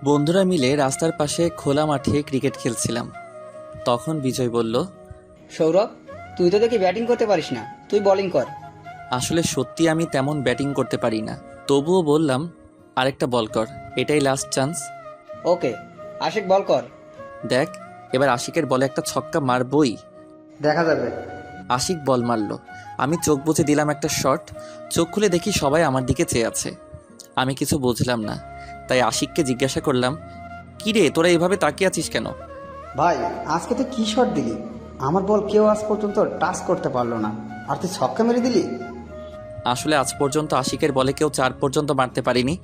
বন্ধুরা মিলে রাস্তার পাশে খোলা মাঠে ক্রিকেট খেলছিলাম। তখন বিজয় বলল, সৌরভ, তুই তো দেখি ব্যাটিং করতে পারিস না, তুই বোলিং কর। আসলে সত্যি আমি তেমন ব্যাটিং করতে পারি না, তবুও বললাম, আরেকটা বল কর, এটাই লাস্ট চান্স। ওকে, আশিক বল কর। দেখ, এবার আশিকের বলে একটা ছক্কা মারবই। দেখা যাবে। আশিক বল মারলো, আমি চোখ বুজে দিলাম একটা শট। চোখ খুলে দেখি সবাই আমার দিকে চেয়ে আছে। আমি কিছু বুঝলাম না, তাই আশিককে জিজ্ঞাসা করলাম, কি রে, তোরা এইভাবে তাকিয়ে আছিস কেন? ভাই, আজকে তুই কি শট দিলি? আমার বল কেউ আজ পর্যন্ত টাচ করতে পারলো না, আর তুই ছক্কা মেরে দিলি। আসলে আজ পর্যন্ত আশিকের বলে কেউ 4 পর্যন্ত মারতে পারিনি।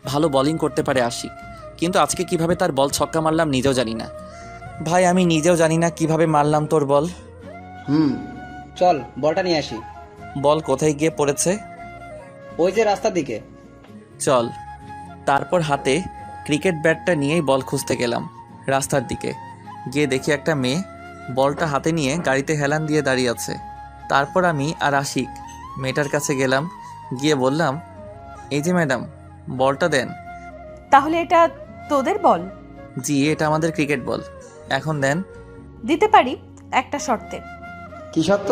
ভালো বোলিং করতে পারে আশিক, কিন্তু আজকে কিভাবে তার বল ছক্কা মারলাম নিজেও জানি না। ভাই, আমি নিজেও জানি না কিভাবে মারলাম তোর বল। চল বলটা নিয়ে আসি। বল কোথায় গিয়ে পড়েছে? ওই যে রাস্তার দিকে। চল। তারপর হাতে ক্রিকেট ব্যাটটা নিয়েই বল খুঁজতে গেলাম। রাস্তার দিকে গিয়ে দেখি একটা মেয়ে বলটা হাতে নিয়ে গাড়িতে হেলান দিয়ে দাঁড়িয়ে আছে। তারপর আমি আর আশিক মেয়েটার কাছে গেলাম, গিয়ে বললাম, এই যে ম্যাডাম, বলটা দেন। তাহলে এটা তোদের বল? জি, এটা আমাদের ক্রিকেট বল, এখন দেন। দিতে পারি, একটা শর্তে। কি সত্য?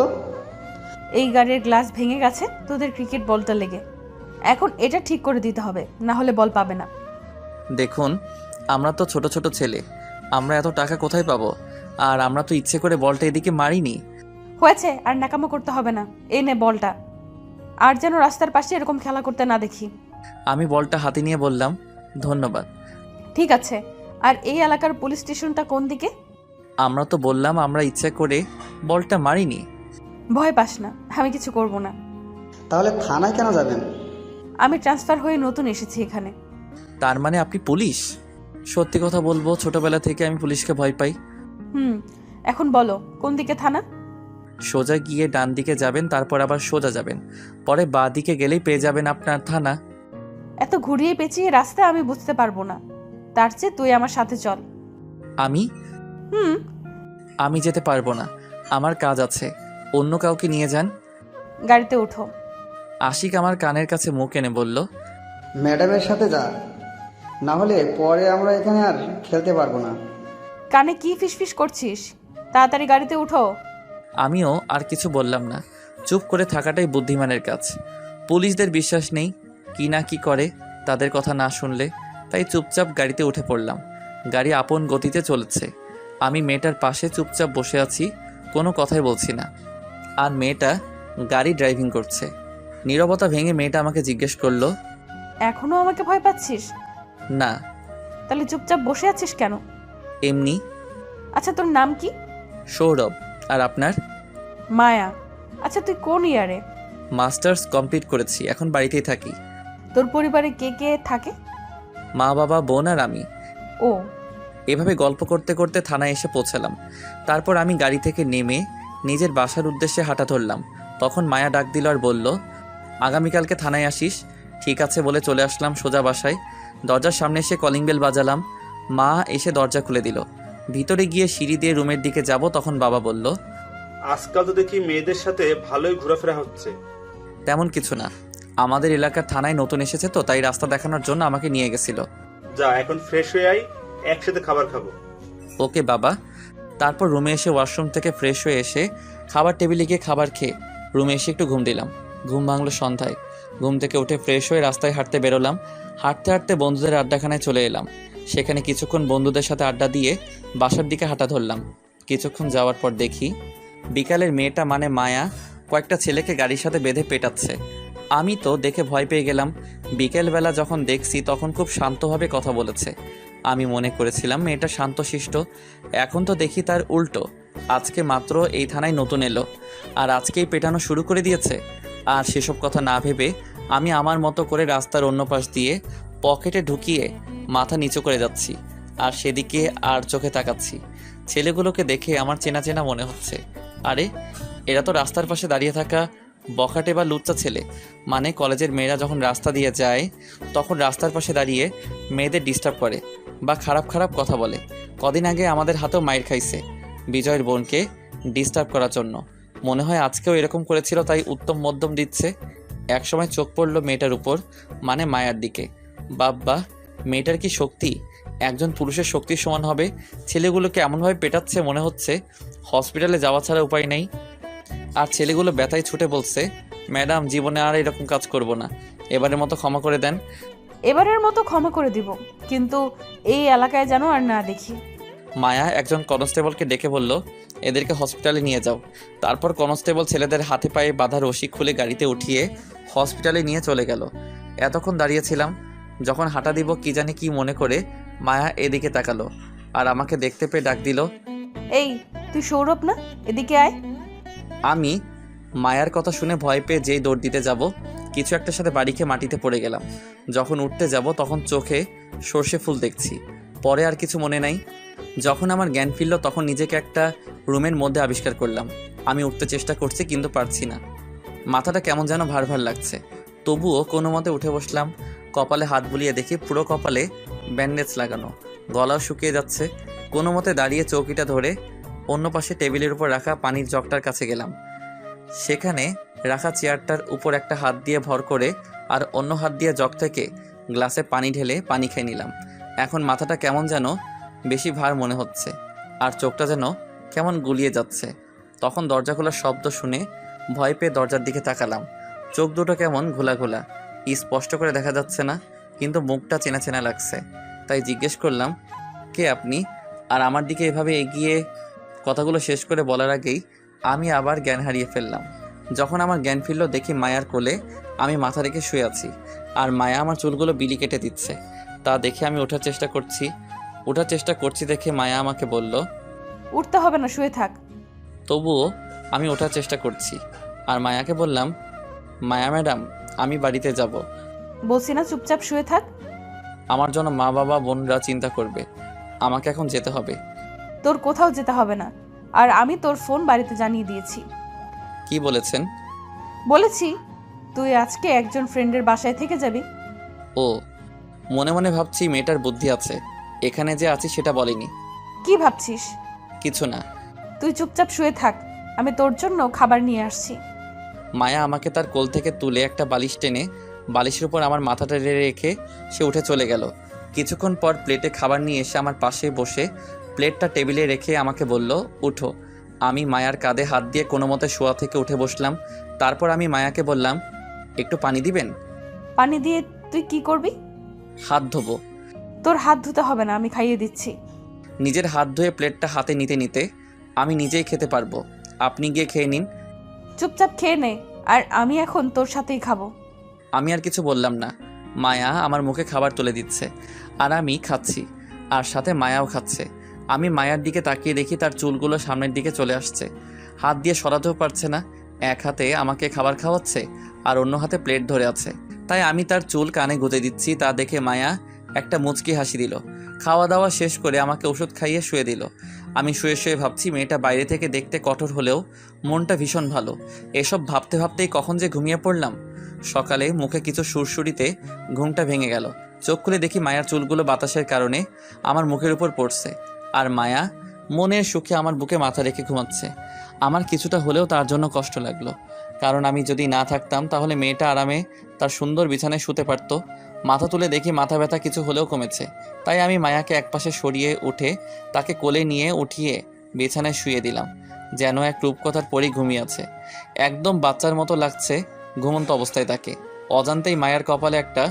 এই গাড়ির গ্লাস ভেঙে গেছে তোদের ক্রিকেট বলটা লেগে। এখন এটা ঠিক করে দিতে হবে, না হলে বল পাবে না। দেখুন, আমরা তো ছোট ছোট ছেলে, আমরা এত টাকা কোথায় পাবো? আর আমরা তো ইচ্ছে করে বলটা এদিকে মারিনি। হয়েছে, আর নাকামো করতে হবে না। এই নে বলটা, আর যেন রাস্তার পাশে এরকম খেলা করতে না দেখি। আমি বলটা হাতে নিয়ে বললাম, ধন্যবাদ। ঠিক আছে, আর এই এলাকার পুলিশ স্টেশনটা কোন দিকে? আমরা তো বললাম আমরা ইচ্ছে করে বলটা মারিনি। ভয় পাস না, আমি কিছু করব না। তাহলে থানায় কেন যাবেন? আমি ট্রান্সফার হয়ে নতুন এসেছি এখানে। তার মানে আপনি পুলিশ? সত্যি কথা বলবো, ছোটবেলা থেকে আমি পুলিশকে ভয় পাই। এখন বলো কোন দিকে থানা? সোজা গিয়ে ডান দিকে যাবেন, তারপর আবার সোজা যাবেন, পরে বাঁ দিকে গেলেই পেয়ে যাবেন আপনার থানা। এত ঘুরিয়ে পেঁচিয়ে রাস্তা আমি বুঝতে পারবো না, তার চেয়ে তুই আমার সাথে চল। আমি হুম আমি যেতে পারবো না, আমার কাজ আছে, অন্য কাউকে নিয়ে যান। গাড়িতে ওঠো। আশিক আমার কানের কাছে মুখ এনে বলল, ম্যাডামের সাথে যা, না হলে পরে আমরা এখানে আর খেলতে পারবো না। কানে কি ফিসফিস করছিস? তাড়াতাড়ি গাড়িতে উঠো। আমিও আর কিছু বললাম না, চুপ করে থাকাটাই বুদ্ধিমানের কাজ। পুলিশদের বিশ্বাস নেই, কি না কি করে তাদের কথা না শুনলে, তাই চুপচাপ গাড়িতে উঠে পড়লাম। গাড়ি আপন গতিতে চলেছে, আমি মেয়েটার পাশে চুপচাপ বসে আছি, কোনো কথাই বলছি না। আর মেয়েটা গাড়ি ড্রাইভিং করছে। নীরবতা ভেঙে মেয়েটা আমাকে জিজ্ঞেস করলো, এখনো আমাকে ভয় পাচ্ছিস? না, তাহলে চুপচাপ বসে আছিস কেন? এমনি। আচ্ছা, তোর নাম কি? সৌরভ। আর আপনার? মায়া। আচ্ছা, তুই কোন ইয়ারে? মাস্টার্স কমপ্লিট করেছি, এখন বাড়িতেই থাকি। তোর পরিবারে কে কে থাকে? মা, বাবা, বোন আর আমি। ও, এভাবে গল্প করতে করতে থানায় এসে পৌঁছালাম। তারপর আমি গাড়ি থেকে নেমে নিজের বাসার উদ্দেশ্যে হাঁটা ধরলাম। তখন মায়া ডাক দিল আর বলল, আগামীকালকে থানায় আসিস। ঠিক আছে বলে চলে আসলাম সোজা বাসায়। দরজার সামনে এসে কলিং বেল বাজালাম। মা এসে দরজা খুলে দিল। ভিতরে গিয়ে সিঁড়ি দিয়ে রুমের দিকে যাব, তখন বাবা বলল, আজকাল তো দেখি মেয়েদের সাথে ভালোই ঘোরাফেরা হচ্ছে। তেমন কিছু না, আমাদের এলাকার থানায় নতুন এসেছে তো, তাই রাস্তা দেখানোর জন্য আমাকে নিয়ে গেছিল। যা, এখন ফ্রেশ হয়ে আই, একসাথে খাবার খাবো। ওকে বাবা। তারপর রুমে এসে ওয়াশরুম থেকে ফ্রেশ হয়ে এসে খাবার টেবিলে গিয়ে খাবার খেয়ে রুমে এসে একটু ঘুম দিলাম। ঘুম ভাঙলো সন্ধ্যায়। ঘুম থেকে উঠে ফ্রেশ হয়ে রাস্তায় হাঁটতে বেরোলাম। হাঁটতে হাঁটতে বন্ধুদের আড্ডাখানায় চলে এলাম। সেখানে কিছুক্ষণ বন্ধুদের সাথে আড্ডা দিয়ে বাসার দিকে হাঁটা ধরলাম। কিছুক্ষণ যাওয়ার পর দেখি বিকালের মেয়েটা মানে মায়া কয়েকটা ছেলেকে গাড়ির সাথে বেঁধে পেটাচ্ছে। আমি তো দেখে ভয় পেয়ে গেলাম। বিকেলবেলা যখন দেখছি তখন খুব শান্তভাবে কথা বলেছে। আমি মনে করেছিলাম মেয়েটা শান্তশিষ্ট, এখন তো দেখি তার উল্টো। আজকে মাত্র এই থানায় নতুন এলো আর আজকেই পেটানো শুরু করে দিয়েছে। আর সেসব কথা না ভেবে আমি আমার মতো করে রাস্তার অন্য পাশ দিয়ে পকেটে ঢুকিয়ে মাথা নিচু করে যাচ্ছি, আর সেদিকে আর চোখে তাকাচ্ছি। ছেলেগুলোকে দেখে আমার চেনা চেনা মনে হচ্ছে। আরে, এরা তো রাস্তার পাশে দাঁড়িয়ে থাকা বখাটে বা লুচ্চা ছেলে। মানে কলেজের মেয়েরা যখন রাস্তা দিয়ে যায় তখন রাস্তার পাশে দাঁড়িয়ে মেয়েদের ডিস্টার্ব করে বা খারাপ খারাপ কথা বলে। কদিন আগে আমাদের হাতেও মাইর খাইছে বিজয়ের বোনকে ডিস্টার্ব করার জন্য। মনে হয় আজকেও এরকম করেছিল, তাই উত্তম মধ্যম দিচ্ছে। একসময় চোখ পড়ল মেয়েটার উপর, মানে মায়ার দিকে। বাব্বা, মেয়েটার কি শক্তি! একজন পুরুষের শক্তির সমান হবে। ছেলেগুলোকে এমনভাবে পেটাচ্ছে মনে হচ্ছে হসপিটালে যাওয়া ছাড়া উপায় নেই। আর ছেলেগুলো ব্যথায় ছুটে বলছে, ম্যাডাম জীবনে আর এরকম কাজ করব না, এবারের মতো ক্ষমা করে দেন। এবারের মতো ক্ষমা করে দিব, কিন্তু এই এলাকায় যেন আর না দেখি। মায়া একজন কনস্টেবলকে ডেকে বলল, এদেরকে হসপিটালে নিয়ে যাও। তারপর কনস্টেবল ছেলেদের হাতে পায়ে বাঁধা রশি খুলে গাড়িতে উঠিয়ে হসপিটালে নিয়ে চলে গেল। এতক্ষণ দাঁড়িয়েছিলাম, যখন হাঁটা দিব কি জানি কি মনে করে মায়া এদিকে তাকালো আর আমাকে দেখতে পেয়ে ডাক দিল, এই তুই সৌরভ না? এদিকে আয়। আমি মায়ার কথা শুনে ভয় পেয়ে যেই দৌড় দিতে যাব, কিছু একটার সাথে বাড়ি খেয়ে মাটিতে পড়ে গেলাম। যখন উঠতে যাব তখন চোখে সর্ষে ফুল দেখছি, পরে আর কিছু মনে নাই। যখন আমার জ্ঞান ফিরল তখন নিজেকে একটা রুমের মধ্যে আবিষ্কার করলাম। আমি উঠতে চেষ্টা করছি কিন্তু পারছি না, মাথাটা কেমন যেন ভার ভার লাগছে। তবুও কোনো মতে উঠে বসলাম। কপালে হাত বুলিয়ে দেখি পুরো কপালে ব্যান্ডেজ লাগানো, গলাও শুকিয়ে যাচ্ছে। কোনো মতে দাঁড়িয়ে চৌকিটা ধরে অন্য পাশে টেবিলের উপর রাখা পানির জগটার কাছে গেলাম। সেখানে রাখা চেয়ারটার উপর একটা হাত দিয়ে ভর করে আর অন্য হাত দিয়ে জগ থেকে গ্লাসে পানি ঢেলে পানি খেয়ে নিলাম। এখন মাথাটা কেমন যেন বেশি ভার মনে হচ্ছে আর চোখটা যেন কেমন গুলিয়ে যাচ্ছে। তখন দরজা খোলার শব্দ শুনে ভয় পেয়ে দরজার দিকে তাকালাম। চোখ দুটো কেমন ঘোলা ঘোলা, স্পষ্ট করে দেখা যাচ্ছে না, কিন্তু মুখটা চেনা চেনা লাগছে। তাই জিজ্ঞেস করলাম, কে আপনি? আর আমার দিকে এভাবে এগিয়ে কথাগুলো শেষ করে বলার আগেই আমি আবার জ্ঞান হারিয়ে ফেললাম। যখন আমার জ্ঞান ফিরল দেখি মায়ার কোলে আমি মাথা রেখে শুয়ে আছি আর মায়া আমার চুলগুলো বিলি কেটে দিচ্ছে। তা দেখে আমি ওঠার চেষ্টা করছি দেখে মায়া আমাকে বলল, উঠতে হবে না, শুয়ে থাক। তবুও আমি ওঠার চেষ্টা করছি আর মায়াকে বললাম, মায়া ম্যাডাম আমি বাড়িতে যাব। বলছি না চুপচাপ শুয়ে থাক। আমার জন্য মা বাবা বোনরা চিন্তা করবে, আমাকে এখন যেতে হবে। তোর কোথাও যেতে হবে না, আর আমি তোর ফোন বাড়িতে জানিয়ে দিয়েছি। কি বলেছেন? বলেছি তুই আজকে একজন ফ্রেন্ডের বাসায় থেকে যাবি। ও, মনে মনে ভাবছি মেয়েটার বুদ্ধি আছে, এখানে যে আছি সেটা বলেনি। কি ভাবছিস? কিছু না। তুই চুপচাপ শুয়ে থাক, আমি তোর জন্য খাবার নিয়ে আসছি। মায়া আমাকে তার কোল থেকে তুলে একটা বালিশ টেনে বালিশের উপর আমার মাথাটা রেখে সে উঠে চলে গেল। কিছুক্ষণ পর প্লেটে খাবার নিয়ে এসে আমার পাশে বসে প্লেটটা টেবিলে রেখে আমাকে বলল, উঠো। আমি মায়ার কাঁধে হাত দিয়ে কোনো মতে শোয়া থেকে উঠে বসলাম। তারপর আমি মায়াকে বললাম, একটু পানি দিবেন? পানি দিয়ে তুই কি করবি? হাত ধোবো। তোর হাত ধুতে হবে না, আমি খাইয়ে দিচ্ছি। নিজের হাত ধুয়ে প্লেটটা হাতে নিতে নিতে, আমি নিজেই খেতে পারবো, আপনি গিয়ে খেয়ে নিন। চুপচাপ খেয়ে নে, আর আমি এখন তোর সাথেই খাবো। আমি আর কিছু বললাম না। মায়া আমার মুখে খাবার তুলে দিচ্ছে আর আমি খাচ্ছি, আর সাথে মায়াও খাচ্ছে। আমি মায়ার দিকে তাকিয়ে দেখি তার চুলগুলো সামনের দিকে চলে আসছে, হাত দিয়ে সরাতেও পারছে না। এক হাতে আমাকে খাবার খাওয়াচ্ছে আর অন্য হাতে প্লেট ধরে আছে। তাই আমি তার চুল কানে গুঁজে দিচ্ছি। তা দেখে মায়া একটা মুচকি হাসি দিল। খাওয়া দাওয়া শেষ করে আমাকে ওষুধ খাইয়ে শুয়ে দিল। আমি শুয়ে শুয়ে ভাবছি, মেয়েটা বাইরে থেকে দেখতে কঠোর হলেও মনটা ভীষণ ভালো। এসব ভাবতে ভাবতেই কখন যে ঘুমিয়ে পড়লাম। সকালে মুখে কিছু সুরসুরিতে ঘুমটা ভেঙে গেল। চোখ খুলে দেখি মায়ার চুলগুলো বাতাসের কারণে আমার মুখের উপর পড়ছে, আর মায়া মনের সুখে আমার বুকে মাথা রেখে ঘুমাচ্ছে। আমার কিছুটা হলেও তার জন্য কষ্ট লাগলো, কারণ আমি যদি না থাকতাম তাহলে মেয়েটা আরামে তার সুন্দর বিছানায় শুতে পারতো। মাথা তুলে দেখি মাথা ব্যথা কিছু হলেও কমেছে। তাই আমি মায়াকে একপাশে সরিয়ে উঠে তাকে কোলে নিয়ে উঠিয়ে বিছানায় শুয়ে দিলাম, যেন এক রূপকথার পরই ঘুমিয়ে আছে। একদম বাচ্চার মতো লাগছে ঘুমন্ত অবস্থায় তাকে। অজান্তেই মায়ের কপালে একটা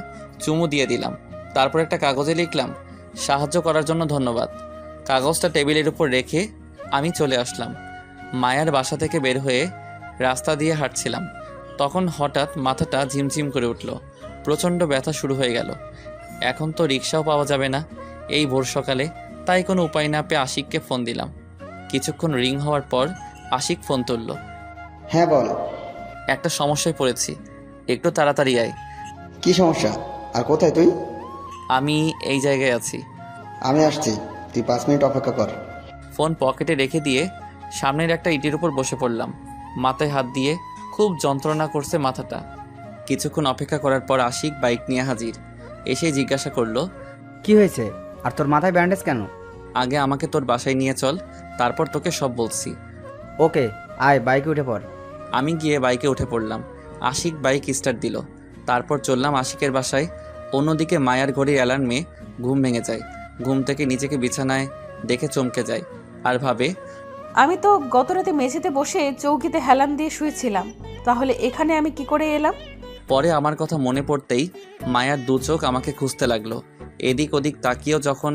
চুমু দিয়ে দিলাম। তারপর একটা কাগজে লিখলাম, সাহায্য করার জন্য ধন্যবাদ। কাগজটা টেবিলের উপর রেখে আমি চলে আসলাম। মায়ার বাসা থেকে বের হয়ে রাস্তা দিয়ে হাঁটছিলাম, তখন হঠাৎ মাথাটা ঝিমঝিম করে উঠল। প্রচণ্ড ব্যথা শুরু হয়ে গেল। এখন তো রিক্সাও পাওয়া যাবে না এই ভোর সকালে। তাই কোনো উপায় না পেয়ে আশিককে ফোন দিলাম। কিছুক্ষণ রিং হওয়ার পর আশিক ফোন তুলল। হ্যাঁ বল। একটা সমস্যায় পড়েছি, একটু তাড়াতাড়ি আয়। কি সমস্যা আর কোথায় তুই? আমি এই জায়গায় আছি। আমি আসছি, তুই 5 মিনিট অপেক্ষা কর। ফোন পকেটে রেখে দিয়ে সামনের একটা ইটের উপর বসে পড়লাম। মাথায় হাত দিয়ে খুব যন্ত্রণা করছে মাথাটা। কিছুক্ষণ অপেক্ষা করার পর আশিক বাইক নিয়ে হাজির। এসে জিজ্ঞাসা করলো, কি হয়েছে? আর তোর মাথায় ব্যান্ডেজ কেন? আগে আমাকে তোর বাসায় নিয়ে চল, তারপর তোকে সব বলছি। ওকে, আয় বাইকে উঠে পড়। আমি গিয়ে বাইকে উঠে পড়লাম। আশিক বাইক স্টার্ট দিল। তারপর চললাম আশিকের বাসায়। অন্যদিকে মায়ার ঘড়ির অ্যালার্মে ঘুম ভেঙে যায়। ঘুম থেকে নিজেকে বিছানায় দেখে চমকে যায় আর ভাবে, আমি তো গত রাতে মেঝেতে বসে চৌকিতে হেলান দিয়ে শুয়েছিলাম, তাহলে এখানে আমি কি করে এলাম? পরে আমার কথা মনে পড়তেই মায়ার দু চোখ আমাকে খুঁজতে লাগলো। এদিক ওদিক তাকিয়েও যখন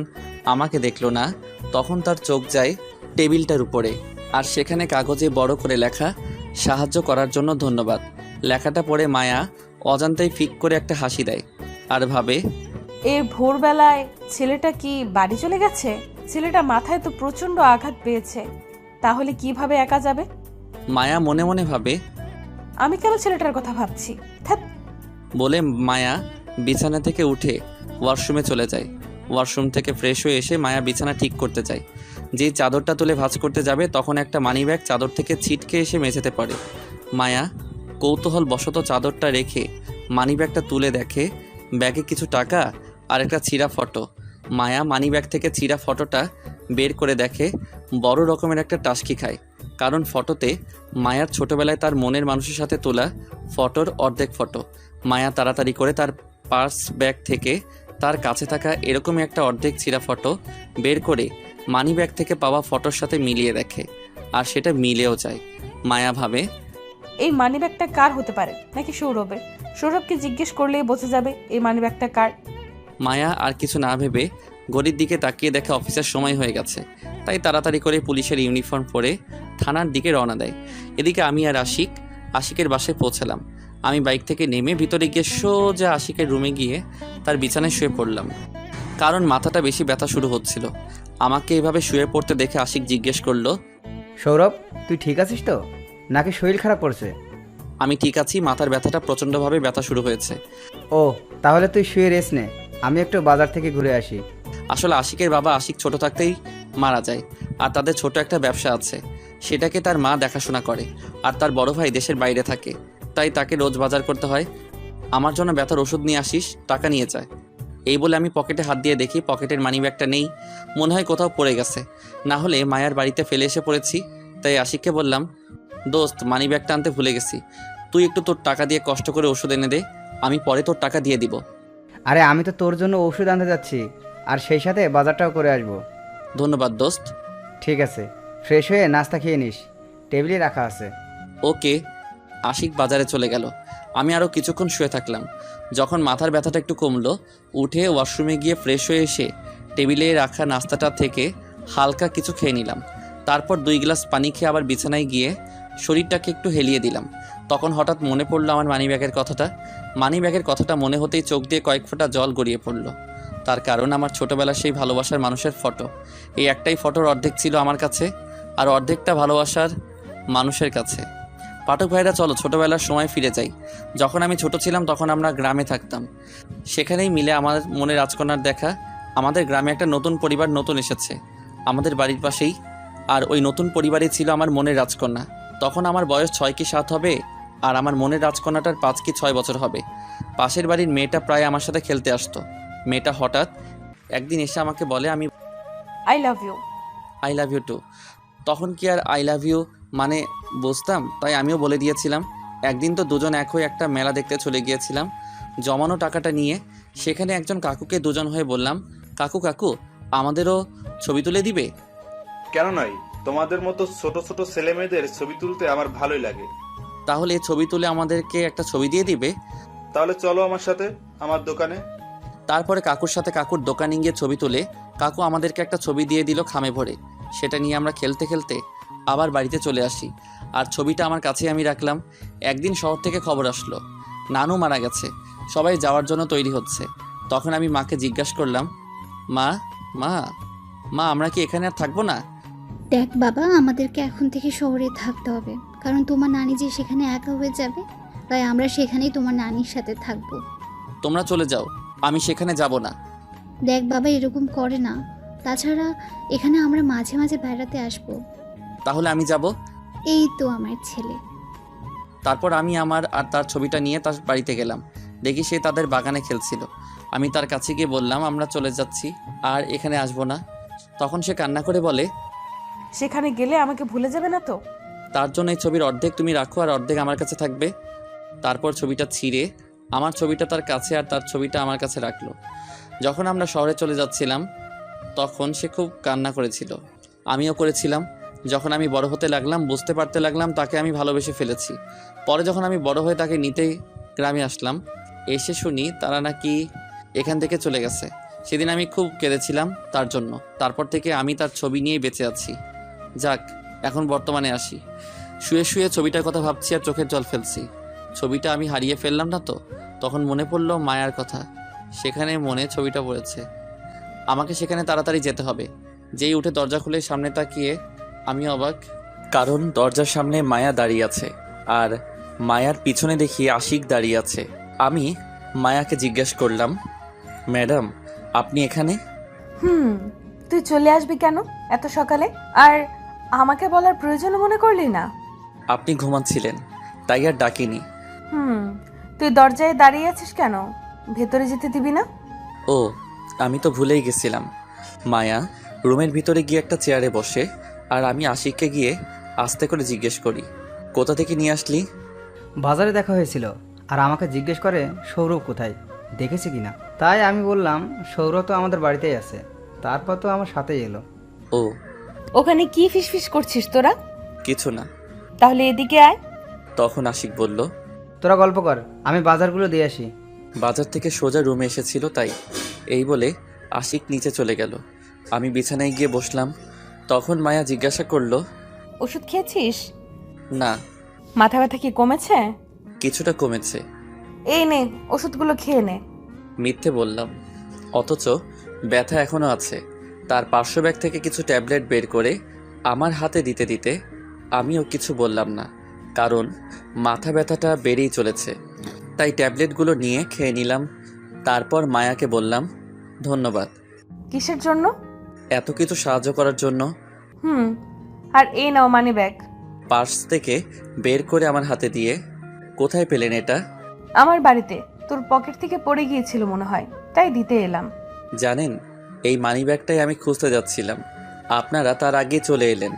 আমাকে দেখলো না, তখন তার চোখ যায় টেবিলটার উপরে, আর সেখানে কাগজে বড় করে লেখা, সাহায্য করার জন্য ধন্যবাদ। লেখাটা পড়ে মায়া অজান্তেই ফিক করে একটা হাসি দেয় আর ভাবে, এর ভোরবেলায় ছেলেটা কি বাড়ি চলে গেছে? ছেলেটা মাথায় তো প্রচন্ড আঘাত পেয়েছে, তাহলে কিভাবে একা যাবে? মায়া মনে মনে ভাবে, আমি কেন ছেলেটার কথা ভাবছি? ধ্যাৎ। বলে মায়া বিছানা থেকে উঠে ওয়াশরুমে চলে যায়। ওয়াশরুম থেকে ফ্রেশ হয়ে এসে মায়া বিছানা ঠিক করতে যায়। যেই চাদরটা তুলে ভাঁজ করতে যাবে, তখন একটা মানিব্যাগ চাদর থেকে ছিটকে এসে মেঝেতে পড়ে। মায়া কৌতূহল বশত চাদরটা রেখে মানিব্যাগটা তুলে দেখে ব্যাগে কিছু টাকা আর একটা ছিঁড়া ফটো। মায়া মানিব্যাগ থেকে ছিঁড়া ফটোটা বের করে দেখে বড় রকমের একটা টাসকি খায়, কারণ ফটোতে মায়ার ছোটবেলায় তার মনের মানুষের সাথে তোলা ফটোর অর্ধেক ফটো। মায়া তাড়াতাড়ি করে তার পার্স ব্যাগ থেকে তার কাছে থাকা এরকমই একটা অর্ধেক ছিঁড়া ফটো বের করে মানি ব্যাগ থেকে পাওয়া ফটোর সাথে মিলিয়ে দেখে, আর সেটা মিলেও যায়। মায়া ভাবে, এই মানিব্যাগটা কার হতে পারে, নাকি সৌরভের? সৌরভকে জিজ্ঞেস করলেই বোঝা যাবে এই মানিব্যাগটা কার। মায়া আর কিছু না ভেবে ঘড়ির দিকে তাকিয়ে দেখে অফিসের সময় হয়ে গেছে, তাই তাড়াতাড়ি করে পুলিশের ইউনিফর্ম পরে থানার দিকে রওনা দেয়। এদিকে আমি আর আশিকের বাসায় পৌঁছালাম। আমি বাইক থেকে নেমে ভিতরে গিয়ে সোজা আশিকের রুমে গিয়ে তার বিছানায় শুয়ে পড়লাম, কারণ মাথাটা বেশি ব্যথা শুরু হচ্ছিল। আমাকে এভাবে শুয়ে পড়তে দেখে আশিক জিজ্ঞেস করলো, সৌরভ, তুই ঠিক আছিস তো, নাকি শরীর খারাপ করছে? আমি ঠিক আছি, মাথার ব্যথাটা প্রচণ্ডভাবে ব্যথা শুরু হয়েছে। ও, তাহলে তুই শুয়ে রেস্ট নে, আমি একটু বাজার থেকে ঘুরে আসি। আসলে আশিকের বাবা আশিক ছোট থাকতেই মারা যায়, আর তাদের ছোট একটা ব্যবসা আছে, সেটাকে তার মা দেখাশোনা করে, আর তার বড় ভাই দেশের বাইরে থাকে, তাই তাকে রোজ বাজার করতে হয়। আমার জন্য ব্যথার ওষুধ নিয়ে আসিস, টাকা নিয়ে যায়। এই বলে আমি পকেটে হাত দিয়ে দেখি পকেটের মানিব্যাগটা নেই, মনে হয় কোথাও পড়ে গেছে, না হলে মায়ার বাড়িতে ফেলে এসে পড়েছি। তাই আশিককে বললাম, দোস্ত, মানিব্যাগটা আনতে ভুলে গেছি, তুই একটু তোর টাকা দিয়ে কষ্ট করে ওষুধ এনে দে, আমি পরে তোর টাকা দিয়ে দিব। আরে আমি তো তোর জন্য ওষুধ আনতে যাচ্ছি, আর সেই সাথে বাজারটাও করে আসবো। ধন্যবাদ দোস্ত। ঠিক আছে, ফ্রেশ হয়ে নাস্তা খেয়ে নিস, টেবিলে রাখা আছে। ওকে। আশিক বাজারে চলে গেল। আমি আরও কিছুক্ষণ শুয়ে থাকলাম। যখন মাথার ব্যথাটা একটু কমলো, উঠে ওয়াশরুমে গিয়ে ফ্রেশ হয়ে এসে টেবিলে রাখা নাস্তাটা থেকে হালকা কিছু খেয়ে নিলাম। তারপর 2 গ্লাস পানি খেয়ে আবার বিছানায় গিয়ে শরীরটাকে একটু হেলিয়ে দিলাম। তখন হঠাৎ মনে পড়লো আমার মানিব্যাগের কথাটা। মানিব্যাগের কথাটা মনে হতেই চোখ দিয়ে কয়েক ফোঁটা জল গড়িয়ে পড়লো। তার কারণ আমার ছোটবেলার সেই ভালোবাসার মানুষের ফটো। এই একটাই ফটোর অর্ধেক ছিল আমার কাছে, আর অর্ধেকটা ভালোবাসার মানুষের কাছে। পাঠক ভাইরা, চলো ছোটবেলার সময় ফিরে যাই। যখন আমি ছোট ছিলাম তখন আমরা গ্রামে থাকতাম, সেখানেই মিলে আমার মনে রাজকন্যার দেখা। আমাদের গ্রামে একটা নতুন পরিবার নতুন এসেছে আমাদের বাড়ির পাশেই, আর ওই নতুন পরিবারে ছিল আমার মনের রাজকন্যা। তখন আমার বয়স 6 কি 7 হবে, আর আমার মনের রাজকন্যাটার 5 কি 6 বছর হবে। পাশের বাড়ির মেয়েটা প্রায় আমার সাথে খেলতে আসতো। মেয়েটা হঠাৎ একদিন এসে আমাকে বলে, আমি I love you. I love you too. তখন কি আর আই লাভ ইউ মানে বুঝতাম, তাই আমিও বলে দিয়েছিলাম। একদিন তো দুজন এক হয়ে একটা মেলা দেখতে চলে গিয়েছিলাম। জমানো টাকাটা নিয়ে সেখানে একজন কাকুকে দুজন হয়ে বললাম, কাকু কাকু, আমাদেরও ছবি তুলে দিবে? কেন নয়, তোমাদের মতো ছোট ছোট ছেলে মেয়েদের ছবি তুলতে আমার ভালোই লাগে। তাহলে ছবি তুলে আমাদেরকে একটা ছবি দিয়ে দিবে? তাহলে চলো আমার সাথে আমার দোকানে। তারপরে কাকুর সাথে কাকুর দোকানে গিয়ে ছবি তুলে কাকু আমাদেরকে একটা ছবি দিয়ে দিল খামে ভরে। সেটা নিয়ে আমরা খেলতে খেলতে আবার বাড়িতে চলে আসি, আর ছবিটা আমার কাছেই আমি রাখলাম। একদিন শহর থেকে খবর আসলো নানু মারা গেছে, সবাই যাওয়ার জন্য তৈরি হচ্ছে। তখন আমি মাকে জিজ্ঞাসা করলাম, মা মা মা আমরা কি এখানে আর থাকবো না? দেখ বাবা, আমাদেরকে এখন থেকে শহরে থাকতে হবে, কারণ তোমার নানি যে সেখানে একা হয়ে যাবে, তাই আমরা সেখানেই তোমার নানির সাথে থাকবো। তোমরা চলে যাও, আমি সেখানে যাব না। দেখ বাবা, এরকম করে না, তাছাড়া এখানে আমরা মাঝে মাঝে বেড়াতে আসবো। তাহলে আমি যাব। এই তো আমার ছেলে। তারপর আমি আমার আর তার ছবিটা নিয়ে তার বাড়িতে গেলাম। দেখি সে তাদের বাগানে খেলছিল। আমি তার কাছে গিয়ে বললাম, আমরা চলে যাচ্ছি, আর এখানে আসবো না। তখন সে কান্না করে বলে, সেখানে গেলে আমাকে ভুলে যাবে না তো? তার জন্য এই ছবির অর্ধেক তুমি রাখো আর অর্ধেক আমার কাছে থাকবে। তারপর ছবিটা ছিঁড়ে আমার ছবিটা তার কাছে আর তার ছবিটা আমার কাছে রাখলো। যখন আমরা শহরে চলে যাচ্ছিলাম তখন সে খুব কান্না করেছিল, আমিও করেছিলাম। যখন আমি বড় হতে লাগলাম বুঝতে পারতে লাগলাম তাকে আমি ভালোবেসে ফেলেছি। পরে যখন আমি বড় হয়ে তাকে নিতে গ্রামে আসলাম, এসে শুনি তারা নাকি এখান থেকে চলে গেছে। সেদিন আমি খুব কেঁদেছিলাম তার জন্য। তারপর থেকে আমি তার ছবি নিয়ে বেঁচে আছি। যাক, এখন বর্তমানে আসি। শুয়ে শুয়ে ছবিটার কথা ভাবছি আর চোখের জল ফেলছি। ছবিটা আমি হারিয়ে ফেললাম না তো? তখন মনে পড়ল মায়ার কথা। সেখানে মনে ছবিটা পড়েছে। আমাকে সেখানে তাড়াতাড়ি যেতে হবে। যেই উঠে দরজা খুলে সামনে তাকিয়ে আমি অবাক, কারণ দরজার সামনে মায়া দাঁড়িয়ে আছে আর মায়ার পিছনে দেখি আশিক দাঁড়িয়ে আছে। আমি মায়াকে জিজ্ঞেস করলাম, ম্যাডাম আপনি এখানে? তুই চলে আসবি কেন এত সকালে? আর আমাকে বলার প্রয়োজন মনে করলি না? আপনি ঘুমাচ্ছিলেন তাই আর ডাকিনি। তুই দরজায় দাঁড়িয়ে আছিস কেন? ভেতরে যেতে দিবি না? ও, আমি তো ভুলেই গেছিলাম। মায়া রুমের ভিতরে গিয়ে একটা চেয়ারে বসে আর আমি আশিককে গিয়ে আস্তে করে জিজ্ঞেস করি, কোথা থেকে নিয়ে আসলি? বাজারে দেখা হয়েছিল আর আমাকে জিজ্ঞেস করে সৌরভ কোথায়, দেখেছি কিনা। তাই আমি বললাম সৌরভ তো আমাদের বাড়িতেই আছে। তারপর তো আমার সাথেই এলো। ও, ওখানে কি ফিসফিস করছিস তোরা? কিছু না। তাহলে এদিকে আয়। তখন আশিক বলল, তোরা গল্প কর, আমি বাজারগুলো দিয়ে আসি। বাজার থেকে সোজা রুমে এসেছিল তাই। এই বলে আশিক নিচে চলে গেল। আমি বিছানায় গিয়ে বসলাম। তখন মায়া জিজ্ঞাসা করলো, ওষুধ খেয়েছিস? না। মাথা ব্যথা কি কমেছে? কিছুটা কমেছে। এই নে, ওষুধগুলো খেয়ে নে। মিথ্যে বললাম, অথচ ব্যথা এখনো আছে। তার পার্শ্ব ব্যাগ থেকে কিছু ট্যাবলেট বের করে আমার হাতে দিতে দিতে আমিও কিছু বললাম না, কারণ মাথা ব্যথাটা বেড়েই চলেছে। তাই ট্যাবলেটগুলো নিয়ে খেয়ে নিলাম। তারপর মায়াকে বললাম, ধন্যবাদ কিসের জন্য? এত কিছু সাহায্য করার জন্য। আর এই নাও মানি ব্যাগ। পার্স থেকে বের করে আমার হাতে দিয়ে, কোথায় পেলেন এটা? আমার বাড়িতে তোর পকেট থেকে পড়ে গিয়েছিল মনে হয়, তাই দিতে এলাম। জানেন, এই মানি ব্যাগটাই আমি খুঁজতে যাচ্ছিলাম। আপনারা তার আগে চলে এলেন।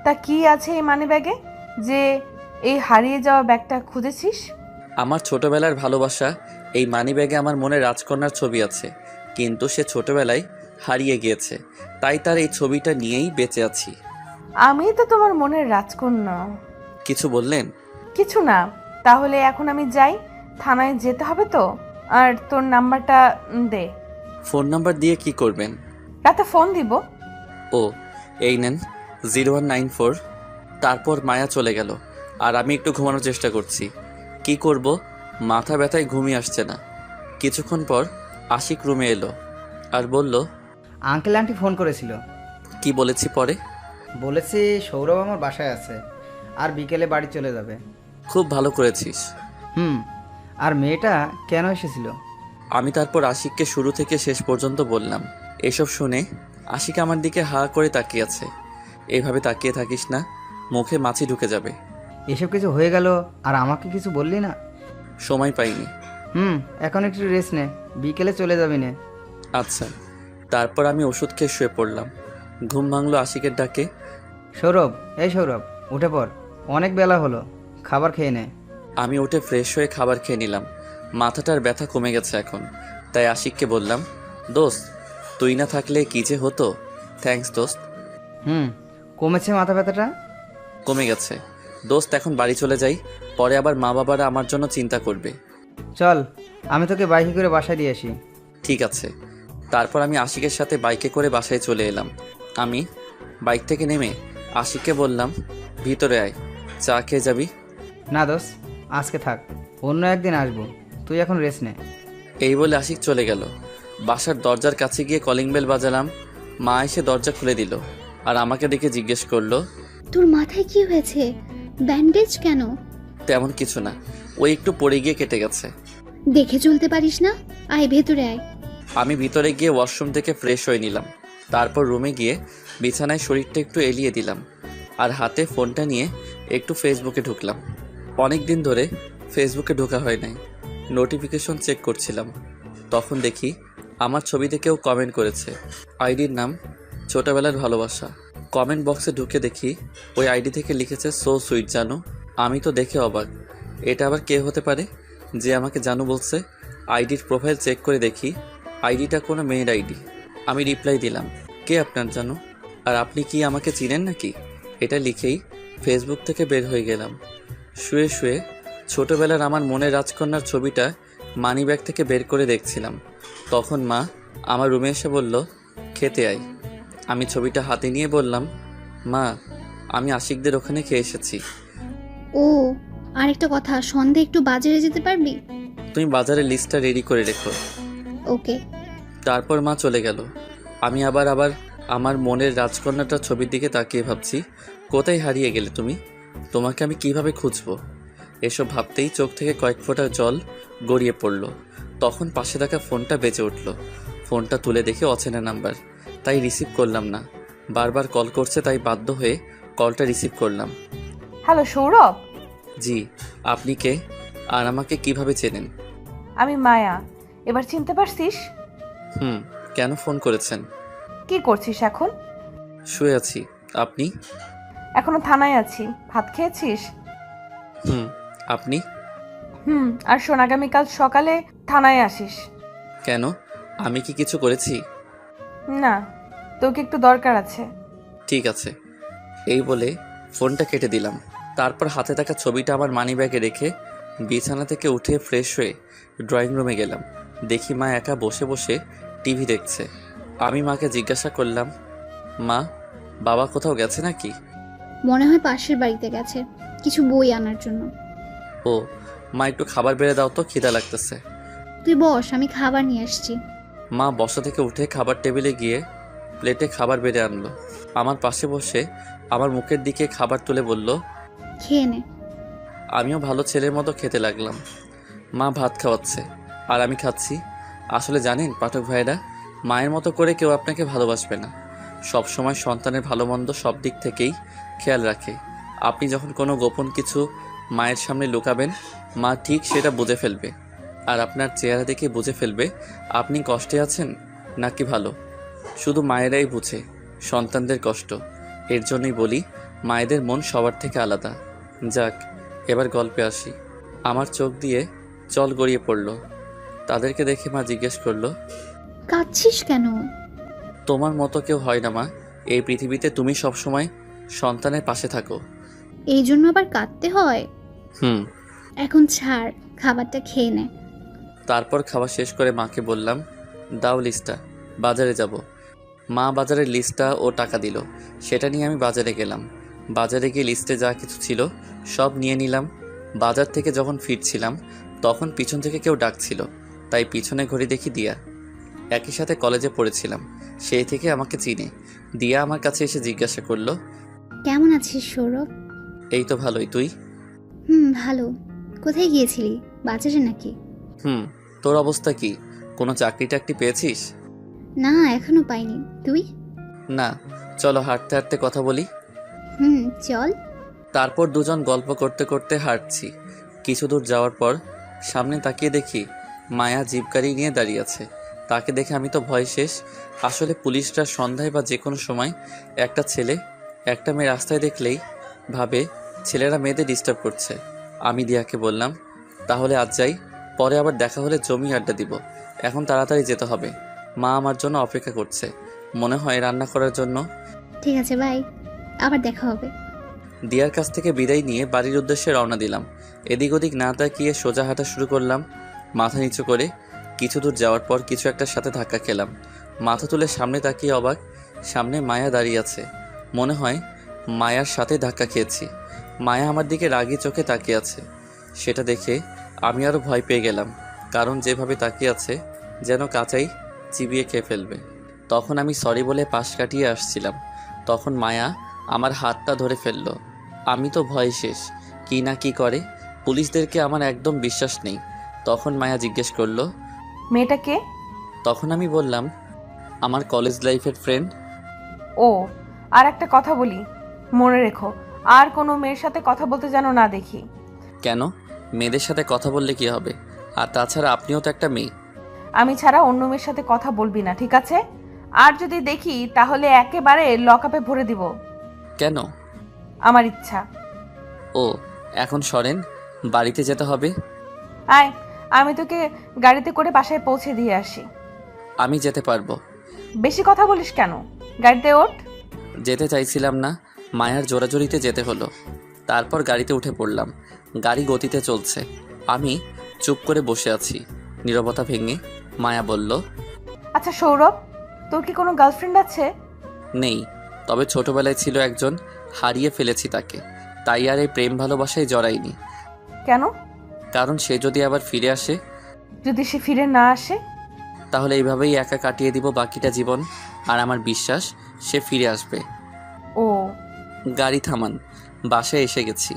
তা কি আছে এই মানি ব্যাগে যে এই হারিয়ে যাওয়া ব্যাগটা খুঁজেছিস? আমার ছোটবেলার ভালোবাসা এই মানি ব্যাগে। আমার মনে রাজকন্যার ছবি আছে, কিন্তু সে ছোটবেলায় হারিয়ে গিয়েছে। তাই তার এই ছবিটা নিয়েই বেঁচে আছি। আমি তো তোমার মনের রাজকন্যা। কিছু বললেন? কিছু না। তাহলে এখন আমি যাই, থানায় যেতে হবে তো। আর তোর নাম্বারটা দে। ফোন নাম্বার দিয়ে কি করবেন? রাতে ফোন দিব। ও, এই নেন 0194। তারপর মায়া চলে গেল আর আমি একটু ঘুমানোর চেষ্টা করছি। কি করব, মাথা ব্যথায় ঘুমিয়ে আসছে না। কিছুক্ষণ পর আশিক রুমে এলো আর বলল, আঙ্কেল আন্টি ফোন করেছিল। কি বলেছি পরে? বলেছি সৌরভ আমার বাসায় আছে আর বিকেলে বাড়ি চলে যাবে। খুব ভালো করেছিস। আর মেয়েটা কেন এসেছিল? আমি তারপর আশিককে শুরু থেকে শেষ পর্যন্ত বললাম। এসব শুনে আশিক আমার দিকে হা করে তাকিয়ে আছে। এইভাবে তাকিয়ে থাকিস না, মুখে মাছি ঢুকে যাবে। এসব কিছু হয়ে গেল আর আমাকে কিছু বললি না? সময় পাইনি। এখন একটু রেস্ট নে, বিকেলে চলে যাবি না। আচ্ছা। তারপর আমি ওষুধ খেয়ে শুয়ে পড়লাম। ঘুম ভাঙলো আশিকের ডাকে। সৌরভ, এই সৌরভ, উঠে পড়, অনেক বেলা হলো, খাবার খেয়ে নে। আমি উঠে ফ্রেশ হয়ে খাবার খেয়ে নিলাম। মাথাটার ব্যথা কমে গেছে এখন। তাই আশিককে বললাম, দোস্ত তুই না থাকলে কি যে হতো। থ্যাঙ্কস দোস্ত। কমেছে মাথা ব্যথাটা? কমে গেছে দোস্ত। এখন বাড়ি চলে যাই, পরে আবার মা বাবারা আমার জন্য চিন্তা করবে। চল, আমি তোকে বাইকে করে বাসায় দিয়ে আসি। ঠিক আছে। তারপর আমি আশিকের সাথে বাইকে করে বাসায় চলে এলাম। আমি বাইক থেকে নেমে আশিককে বললাম, ভিতরে আয়, চা খেয়ে যাবি? না দোস্ত, আজকে থাক, অন্য একদিন আসবো, তুই এখন রেস্ট নে। এই বলে আশিক চলে গেল। বাসার দরজার কাছে গিয়ে কলিং বেল বাজালাম। মা এসে দরজা খুলে দিল আর আমাকে দেখে জিজ্ঞেস করলো, তোর মাথায় কি হয়েছে? ব্যান্ডেজ কেন? তেমন কিছু না, ওই একটু পড়ে গিয়ে কেটে গেছে। দেখে চলতে পারিস না? আয় ভেতরে আয়। আমি ভিতরে গিয়ে ওয়াশরুম থেকে ফ্রেশ হয়ে নিলাম। তারপর রুমে গিয়ে বিছানায় শরীরটা একটু এলিয়ে দিলাম আর হাতে ফোনটা নিয়ে একটু ফেসবুকে ঢুকলাম। অনেক দিন ধরে ফেসবুকে ঢোকা হয় নাই। নোটিফিকেশন চেক করছিলাম, তখন দেখি আমার ছবিতে কেউ কমেন্ট করেছে। আইডির নাম ছোটবেলার ভালোবাসা। কমেন্ট বক্সে ঢুকে দেখি ওই আইডি থেকে লিখেছে সো সুইট জানু। আমি তো দেখে অবাক, এটা আবার কে হতে পারে যে আমাকে জানু বলছে। আইডির প্রোফাইল চেক করে দেখি আইডিটা কোনো মেয়ের আইডি। আমি রিপ্লাই দিলাম, কে আপনার জানো? আর আপনি কি আমাকে চিনেন নাকি? এটা লিখেই ফেসবুক থেকে বের হয়ে গেলাম। শুয়ে শুয়ে ছোটবেলার আমার মনের রাজকন্যার ছবিটা মানিব্যাগ থেকে বের করে দেখছিলাম। তখন মা আমার রুমে এসে বলল, খেতে আয়। আমি ছবিটা হাতে নিয়ে বললাম, মা আমি আশিকদের ওখানে খেয়ে এসেছি। ও, আরেকটা কথা, সন্ধ্যে একটু বাজারে যেতে পারবি? তুমি বাজারের লিস্টটা রেডি করে রেখো। ওকে। তারপর মা চলে গেল। আমি আবার আমার মনের রাজকন্যাটার ছবির দিকে তাকিয়ে ভাবছি, কোথায় হারিয়ে গেলে তুমি? তোমাকে আমি কিভাবে খুঁজবো? এসব ভাবতেই চোখ থেকে কয়েক ফোঁটা জল গড়িয়ে পড়ল। তখন পাশে থাকা ফোনটা বেজে উঠল। ফোনটা তুলে দেখে অচেনা নাম্বার, তাই রিসিভ করলাম না। বারবার কল করছে, তাই বাধ্য হয়ে কলটা রিসিভ করলাম। হ্যালো সৌরভ, জি, আপনি কে? আর আমাকে কিভাবে চেনেন? আমি মায়া। এবার চিনতে পারছিস? কেন ফোন করেছেন? কি করছিস এখন? শুয়ে আছি। আপনি? এখনো থানায় আছি। ভাত খেয়েছিস? আপনি? আর শোন, আগামীকাল সকালে থানায় আসিস। কেন? আমি কি কিছু করেছি? না, তোকে একটু দরকার আছে। ঠিক আছে। এই বলে ফোনটা কেটে দিলাম। তারপর হাতে থাকা ছবিটা আমার মানিব্যাগে রেখে বিছানা থেকে উঠে ফ্রেশ হয়ে ড্রয়িং রুমে গেলাম। দেখি মা একা বসে বসে টিভি দেখছে। আমি মাকে জিজ্ঞাসা করলাম, মা বাবা কোথাও গেছে নাকি? মনে হয় পাশের বাড়িতে গেছে কিছু বই আনার জন্য। ও, মা একটু খাবার বেড়ে দাও তো, খিদা লাগতেছে। তুই বস, আমি খাবার নিয়ে আসছি। মা বসা থেকে উঠে খাবার টেবিলে গিয়ে প্লেটে খাবার বেড়ে আনলো। আমার পাশে বসে আমার মুখের দিকে খাবার তুলে বলল, খেয়ে নে। আমিও ভালো ছেলের মতো খেতে লাগলাম। মা ভাত খাওয়াচ্ছে আর আমি খাচ্ছি। আসলে জানেন পাঠক ভাইরা, মায়ের মতো করে কেউ আপনাকে ভালোবাসবে না। সব সময় সন্তানের ভালো মন্দ সব দিক থেকেই খেয়াল রাখে। আপনি যখন কোনো গোপন কিছু মায়ের সামনে লুকাবেন, মা ঠিক সেটা বুঝে ফেলবে। আর আপনার চেহারা দেখে বুঝে ফেলবে আপনি কষ্টে আছেন নাকি ভালো। শুধু মায়েরাই বুঝে সন্তানদের কষ্ট। এর জন্যই বলি, মায়েদের মন সবার থেকে আলাদা। যাক, এবার গল্পে আসি। আমার চোখ দিয়ে জল গড়িয়ে পড়ল। তাদেরকে দেখে মা জিজ্ঞেস করলো, কাঁদছিস কেন? তোমার মতো কেউ হয় না মা। এই পৃথিবীতে তুমি সবসময় সন্তানের পাশে থাকো। এই জন্য আবার কাঁদতে হয়? হুম। এখন ছাড়, খাবারটা খেয়ে নে। তারপর খাওয়া শেষ করে মাকে বললাম, দাও লিস্টটা, বাজারে যাব। মা বাজারের লিস্টটা ও টাকা দিল। সেটা নিয়ে আমি বাজারে গেলাম। বাজারে গিয়ে লিস্টে যা কিছু ছিল সব নিয়ে নিলাম। বাজার থেকে যখন ফিরছিলাম তখন পিছন থেকে কেউ ডাকছিল, তাই পিছনে ঘুরে দেখি দিয়া। একই সাথে কলেজে পড়েছিলাম, সেই থেকে আমাকে চিনে। দিয়া আমার কাছে এসে জিজ্ঞাসা করলো, কেমন আছিস সৌরভ? এই তো ভালোই, তুই? ভালো। কোথায় গিয়েছিলি, বাজারে নাকি? তোর অবস্থা কি? কোনো চাকরি টাকরি পেয়েছিস? না, এখনো পাইনি। তুই? না, চলো হাঁটতে হাঁটতে কথা বলি। চল। তারপর দুজন গল্প করতে করতে হাঁটছি। কিছু দূর যাওয়ার পর সামনে তাকিয়ে দেখি মায়া জিপ গাড়ি নিয়ে দাঁড়িয়ে আছে। তাকে দেখে আমি তো ভয় শেষ। আসলে পুলিশরা সন্ধ্যায় বা যে কোনো সময় একটা ছেলে একটা মেয়ে রাস্তায় দেখলেই ভাবে ছেলেরা মেয়েদের ডিস্টার্ব করছে। আমি দিয়াকে বললাম, তাহলে আজ যাই, পরে আবার দেখা হলে জমি আড্ডা দিব। এখন তাড়াতাড়ি যেতে হবে, মা আমার জন্য অপেক্ষা করছে, মনে হয় রান্না করার জন্য। ঠিক আছে, বাই, আবার দেখা হবে। দিয়ার কাছ থেকে বিদায় নিয়ে বাড়ির উদ্দেশ্যে রওনা দিলাম। এদিক ওদিক না তাকিয়ে সোজা হাঁটা শুরু করলাম, মাথা নিচু করে। কিছু দূর যাওয়ার পর কিছু একটার সাথে ধাক্কা খেলাম। মাথা তুলে সামনে তাকিয়ে অবাক, সামনে মায়া দাঁড়িয়ে আছে। মনে হয় মায়ার সাথে ধাক্কা খেয়েছি। মায়া আমার দিকে রাগী চোখে তাকিয়ে আছে। সেটা দেখে আমি আরও ভয় পেয়ে গেলাম, কারণ যেভাবে তাকিয়ে আছে যেন কাঁচাই চিবিয়ে খেয়ে ফেলবে। তখন আমি সরি বলে পাশ কাটিয়ে আসছিলাম, তখন মায়া আমার হাতটা ধরে ফেলল। আমি তো ভয় শেষ, কি না কি করে। পুলিশদেরকে আমার একদম বিশ্বাস নেই। তখন মায়া জিজ্ঞেস করলো, মেয়েটা কে? তখন আমি বললাম, আমার কলেজ লাইফের ফ্রেন্ড। ও, আর একটা কথা বলি, মনে রেখো, আর কোনো মেয়ের সাথে কথা বলতে যেন না দেখি। কেন? মেয়েদের সাথে কথা বললে কি হবে? আর তাছাড়া আপনিও তো একটা মেয়ে। আমি ছাড়া অন্য মেয়ের সাথে কথা বলবি না, ঠিক আছে? আর যদি দেখি তাহলে একেবারে লকআপে ভরে দিব। কেন? আমার ইচ্ছা। ও, এখন সরেন, বাড়িতে যেতে হবে। আয়, আমি তোকে গাড়িতে করে বাসায় পৌঁছে দিয়ে আসি। আমি যেতে পারবো। বেশি কথা বলিস কেন? গাড়িতে ওঠ। যেতে চাইছিলাম না, মায়ার জোরাজোরিতে যেতে হলো। তারপর গাড়িতে উঠে পড়লাম। গাড়ি গতিতে চলছে, আমি চুপ করে বসে আছি। নীরবতা ভেঙে মায়া বলল, আচ্ছা সৌরভ, তোর কি কোনো গার্লফ্রেন্ড আছে? নেই, তবে ছোটবেলায় ছিল একজন, হারিয়ে ফেলেছি তাকে। তাই আর এই প্রেম ভালোবাসায় জড়াইনি। কেন? কারণ সে যদি আবার ফিরে আসে, যদি সে ফিরে না আসে? তাহলে এইভাবেই একা কাটিয়ে দিব বাকিটা জীবন। আর আমার বিশ্বাস সে ফিরে আসবে। ও, গাড়ি থামান, বাসায় এসে গেছি।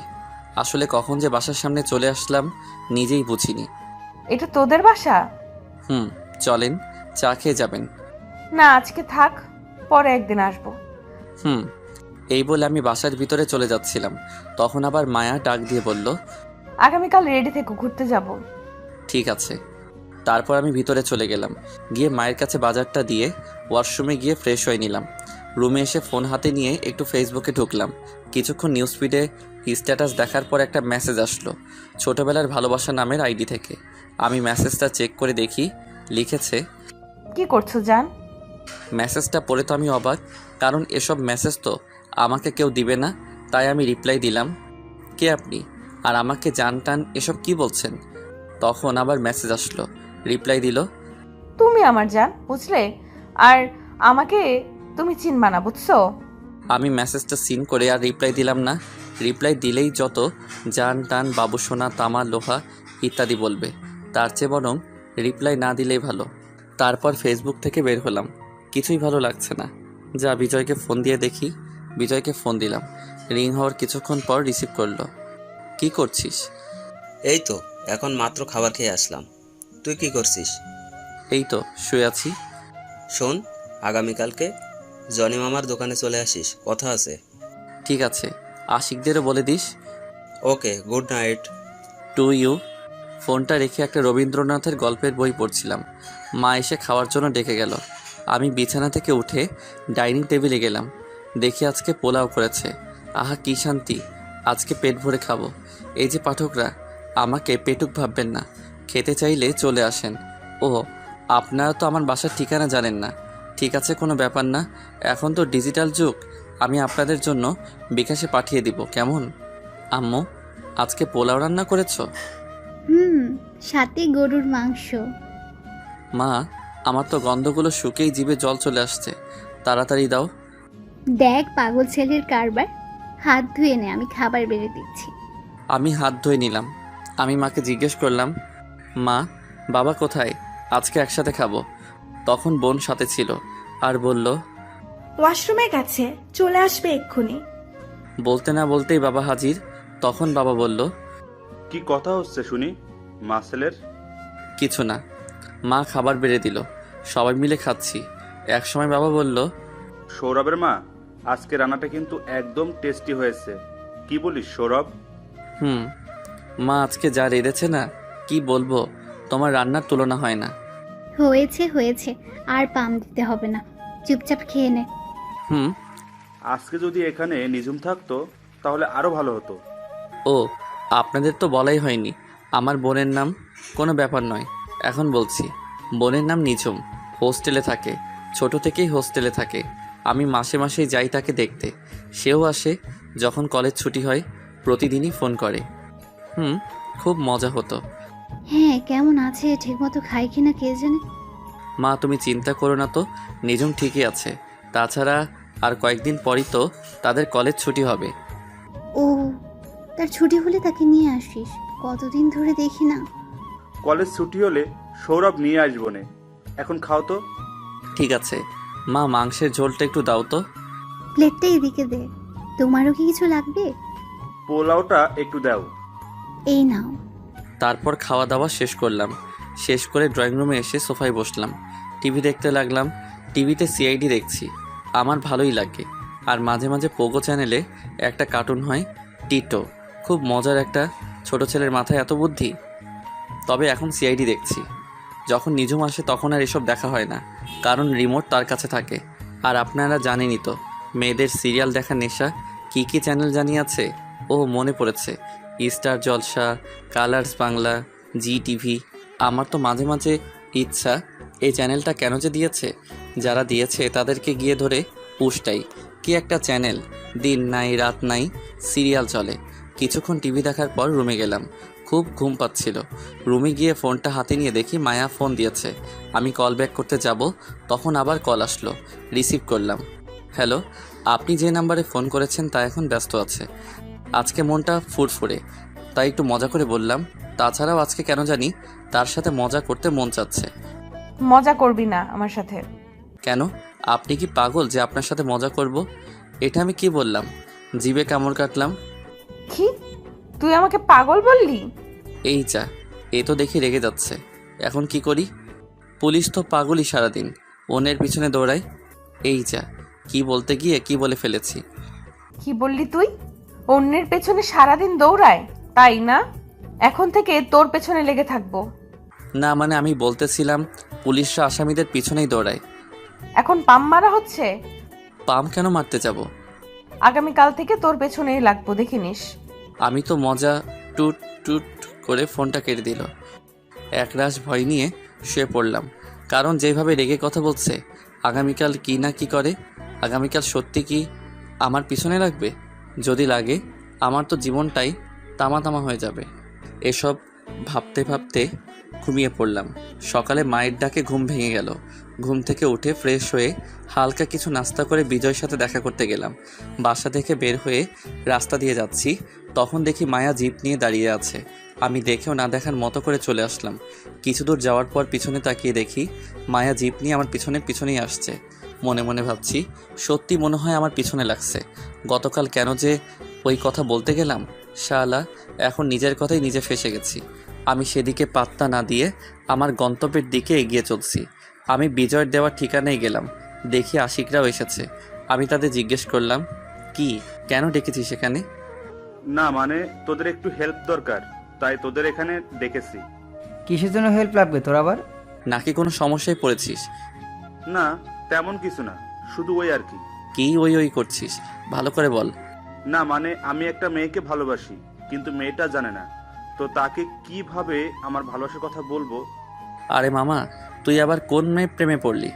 আসলে কখন যে বাসার সামনে চলে আসলাম নিজেই বুঝিনি। এটা তোদের বাসা? চলেন, চা খেয়ে যাবেন। না, আজকে থাক, পরে একদিন আসবো। এই বলে আমি বাসার ভিতরে চলে যাচ্ছিলাম, তখন আবার মায়া ডাক দিয়ে বলল, আগামীকাল রেডি থেকে ঘুরতে যাব। ঠিক আছে। তারপর আমি ভিতরে চলে গেলাম, গিয়ে মায়ের কাছে বাজারটা দিয়ে ওয়াশরুমে গিয়ে ফ্রেশ হয়ে নিলাম। রুমে এসে ফোন হাতে নিয়ে একটু ফেসবুকে ঢুকলাম। কিছুক্ষণ নিউজ ফিডে স্ট্যাটাস দেখার পর একটা মেসেজ আসলো ছোটবেলার ভালোবাসা নামের আইডি থেকে। আমি মেসেজটা চেক করে দেখি, লিখেছে, কি করছো জান? মেসেজটা পড়ে তো আমি অবাক, কারণ এসব মেসেজ তো আমাকে কেউ দিবে না। তাই আমি রিপ্লাই দিলাম, কে আপনি, আর আমাকে জান টান এসব কি বলছেন? তখন আবার মেসেজ আসলো, রিপ্লাই দিল, তুমি আমার জান, বুঝলে? আর আমাকে তুমি চিনবা না, বুঝছো? আমি মেসেজটা সিন করে আর রিপ্লাই দিলাম না। রিপ্লাই দিলেই যত জান টান, বাবু সোনা, তামা, লোহা ইত্যাদি বলবে, তার চেয়ে বরং রিপ্লাই না দিলেই ভালো। তারপর ফেসবুক থেকে বের হলাম, কিছুই ভালো লাগছে না। যা বিজয়কে ফোন দিয়ে দেখি। বিজয়কে ফোন দিলাম, রিং হওয়ার কিছুক্ষণ পর রিসিভ করলো। কি করছিস? এই তো এখন মাত্র খাবার খেয়ে আসলাম। তুই কি করছিস? এই তো শুয়ে আছি। শোন, আগামীকালকে জনি মামার দোকানে চলে আসিস, কথা আছে। ঠিক আছে, আশিকদেরও বলে দিস। Okay, good night. To you. ফোনটা রেখে একটা রবীন্দ্রনাথের গল্পের বই পড়ছিলাম। মা এসে খাওয়ার জন্য ডেকে গেল। আমি বিছানা থেকে উঠে ডাইনিং টেবিলে গেলাম, দেখি আজকে পোলাও করেছে। আহা কি শান্তি, আজকে পেট ভরে খাবো। এই যে পাঠকরা, আমাকে পেটুক ভাববেন না, খেতে চাইলে চলে আসেন। ও, আপনারা তো আমার বাসার ঠিকানা জানেন না। ঠিক আছে, কোনো ব্যাপার না, এখন তো ডিজিটাল যুগ, আমি আপনাদের জন্য বিকাশে পাঠিয়ে দিব, কেমন? আম্মু, আজকে পোলাও রান্না করেছো? সাথে গরুর মাংস। মা, আমার তো গন্ধগুলো শুকেই জিভে জল চলে আসছে, তাড়াতাড়ি দাও। দেখ পাগল ছেলের কারবার, হাত ধুয়ে নে, আমি খাবার বেড়ে দিচ্ছি। আমি হাত ধুয়ে নিলাম। আমি মাকে জিজ্ঞেস করলাম, মা, বাবা কোথায়? আজকে একসাথে খাবো। তখন বোন সাথে ছিল আর বলল, ওয়াশরুমে গেছে, চলে আসবে এক্ষুনি। বলতে না বলতেই বাবা হাজির। তখন বাবা বলল, কি কথা হচ্ছে শুনি মাসেলের? কিছু না। মা খাবার বেড়ে দিল, সবাই মিলে খাচ্ছি। একসময় বাবা বলল, সৌরভের মা, আজকে রান্নাটা কিন্তু একদম টেস্টি হয়েছে। কি বলিস সৌরভ? মা আজকে যা রেঁধেছে না, কি বলবো, তোমার রান্নার তুলনা হয় না। হয়েছে হয়েছে, আর পাম দিতে হবে না, চুপচাপ খেয়ে নে। আজকে যদি এখানে নিঝুম থাকতো তাহলে আরো ভালো হতো। ও, আপনাদের তো বলাই হয়নি আমার বোনের নাম। কোনো ব্যাপার নয়, এখন বলছি। বোনের নাম নিঝুম, হোস্টেলে থাকে, ছোট থেকেই হোস্টেলে থাকে। আমি মাসে মাসেই যাই তাকে দেখতে, সেও আসে যখন কলেজ ছুটি হয়। প্রতিদিনই ফোন করে। খুব মজা হতো। হ্যাঁ, কেমন আছে, ঠিকমতো খায় কিনা কে জানে। মা তুমি চিন্তা করো না তো, নিঝুম ঠিকই আছে। তাছাড়া আর কয়েকদিন পরই তো তাদের কলেজ ছুটি হবে। ও, তার ছুটি হলে তাকে নিয়ে আসিস, কতদিন ধরে দেখি না। কলেজ ছুটি হলে সৌরভ নিয়ে আসবো নে, এখন খাও তো। ঠিক আছে মা, মাংসের ঝোলটা একটু দাও তো। প্লেটটা এদিকে দে, তোমারও কি কিছু লাগবে? পোলাওটা একটু দাও। এই নাও। তারপর খাওয়া দাওয়া শেষ করলাম। শেষ করে ড্রয়িং রুমে এসে সোফায় বসলাম, টিভি দেখতে লাগলাম। টিভিতে সিআইডি দেখছি, আমার ভালোই লাগে। আর মাঝে মাঝে পোগো চ্যানেলে একটা কার্টুন হয়, টিটো। খুব মজার একটা, ছোট ছেলের মাথায় এত বুদ্ধি। তবে এখন সিআইডি দেখছি। যখন নিঝুম আসে তখন আর এসব দেখা হয় না, কারণ রিমোট তার কাছে থাকে। আর আপনারা জানেনই তো, মেয়েদের সিরিয়াল দেখা নেশা। কি কি চ্যানেল জানি আছে, ও মনে পড়েছে, স্টার জলসা, কালার্স বাংলা, জি টিভি। আমার তো মাঝে মাঝে ইচ্ছা, এই চ্যানেলটা কেন যে দিয়েছে, যারা দিয়েছে তাদেরকে গিয়ে ধরে পুষ্টাই কি একটা চ্যানেল, দিন নাই রাত নাই, সিরিয়াল চলে। কিছুক্ষণ টিভি দেখার পর রুমে গেলাম। খুব ঘুম পাচ্ছিল। রুমে গিয়ে ফোনটা হাতে নিয়ে দেখি মায়া ফোন দিয়েছে। আমি কল ব্যাক করতে যাব, তখন আবার কল আসলো। রিসিভ করলাম। হ্যালো, আপনি যে নাম্বারে ফোন করেছেন তা এখন ব্যস্ত আছে। আজকে মনটা ফুরফুরে, তাই একটু মজা করে বললাম। তাছাড়াও আজকে কেন জানি তার সাথে মজা করতে মন চাচ্ছে। মজা করবি না আমার সাথে। কেন, আপনি কি পাগল যে আপনার সাথে মজা করব? এটা আমি কি বললাম? জিভে কামড় কাটলাম। কি, তুই আমাকে পাগল বললি? এই যা, এ তো দেখি রেগে যাচ্ছে। এখন কি করি? পুলিশ তো পাগলই, সারাদিন অন্যের পিছনে দৌড়ায়। এই যা, কি বলতে গিয়ে কি বলে ফেলেছি। কি বললি তুই? অন্যের পেছনে সারাদিন দৌড়ায়, তাই না? এখন থেকে তোর পেছনে লেগে থাকবো। না মানে আমি বলতেছিলাম পুলিশরা আসামিদের পিছনেই দৌড়ায়। এখন পাম মারা হচ্ছে। পাম কেন মারতে যাব? আগামীকাল থেকে তোর পেছনেই লাগবো, দেখে নিস। আমি তো মজা টুট টুট করে ফোনটা কেটে দিল। একরাশ ভয় নিয়ে শুয়ে পড়লাম, কারণ যেভাবে রেগে কথা বলছে, আগামীকাল কি না কি করে। আগামীকাল সত্যি কি আমার পিছনে লাগবে? যদি লাগে আমার তো জীবনটাই তামা তামা হয়ে যাবে। এসব ভাবতে ভাবতে ঘুমিয়ে পড়লাম। সকালে মায়ের ডাকে ঘুম ভেঙে গেল। ঘুম থেকে উঠে ফ্রেশ হয়ে হালকা কিছু নাস্তা করে বিজয়ের সাথে দেখা করতে গেলাম। বাসা থেকে বের হয়ে রাস্তা দিয়ে যাচ্ছি, তখন দেখি মায়া জিপ নিয়ে দাঁড়িয়ে আছে। আমি দেখেও না দেখার মতো করে চলে আসলাম। কিছু দূর যাওয়ার পর পিছনে তাকিয়ে দেখি মায়া জিপ নিয়ে আমার পিছনেই আসছে। মনে মনে ভাবছি, সত্যি মনে হয় আমার পিছনে লাগছে। গতকাল কেন যে ওই কথা বলতে গেলাম, শালা এখন নিজের কথাই নিজে ফেঁসে গেছি। আমি সেদিকে পাত্তা না দিয়ে আমার গন্তব্যের দিকে এগিয়ে চলছি। আমি বিজয়ের দেওয়া ঠিকানায় গেলাম। দেখি আশিকরাও এসেছে। আমি তাদের জিজ্ঞেস করলাম, কি কেন ডেকেছিস এখানে? না মানে তোদের একটু হেল্প দরকার, তাই তোদের এখানে ডেকেছি। কিসের জন্য হেল্প লাগবে তোর আবার? নাকি কোনো সমস্যায় পড়েছিস? না তেমন কিছু না, শুধু ওই আর কি। কি ওই করছিস, ভালো করে বল। না মানে আমি একটা মেয়েকে ভালোবাসি, কিন্তু মেয়েটা জানে না, তো তাকে কিভাবে আমার ভালোবাসার কথা বলবো। আরে মামা, তুই আবার কোন মেয়ে প্রেমে পড়লি?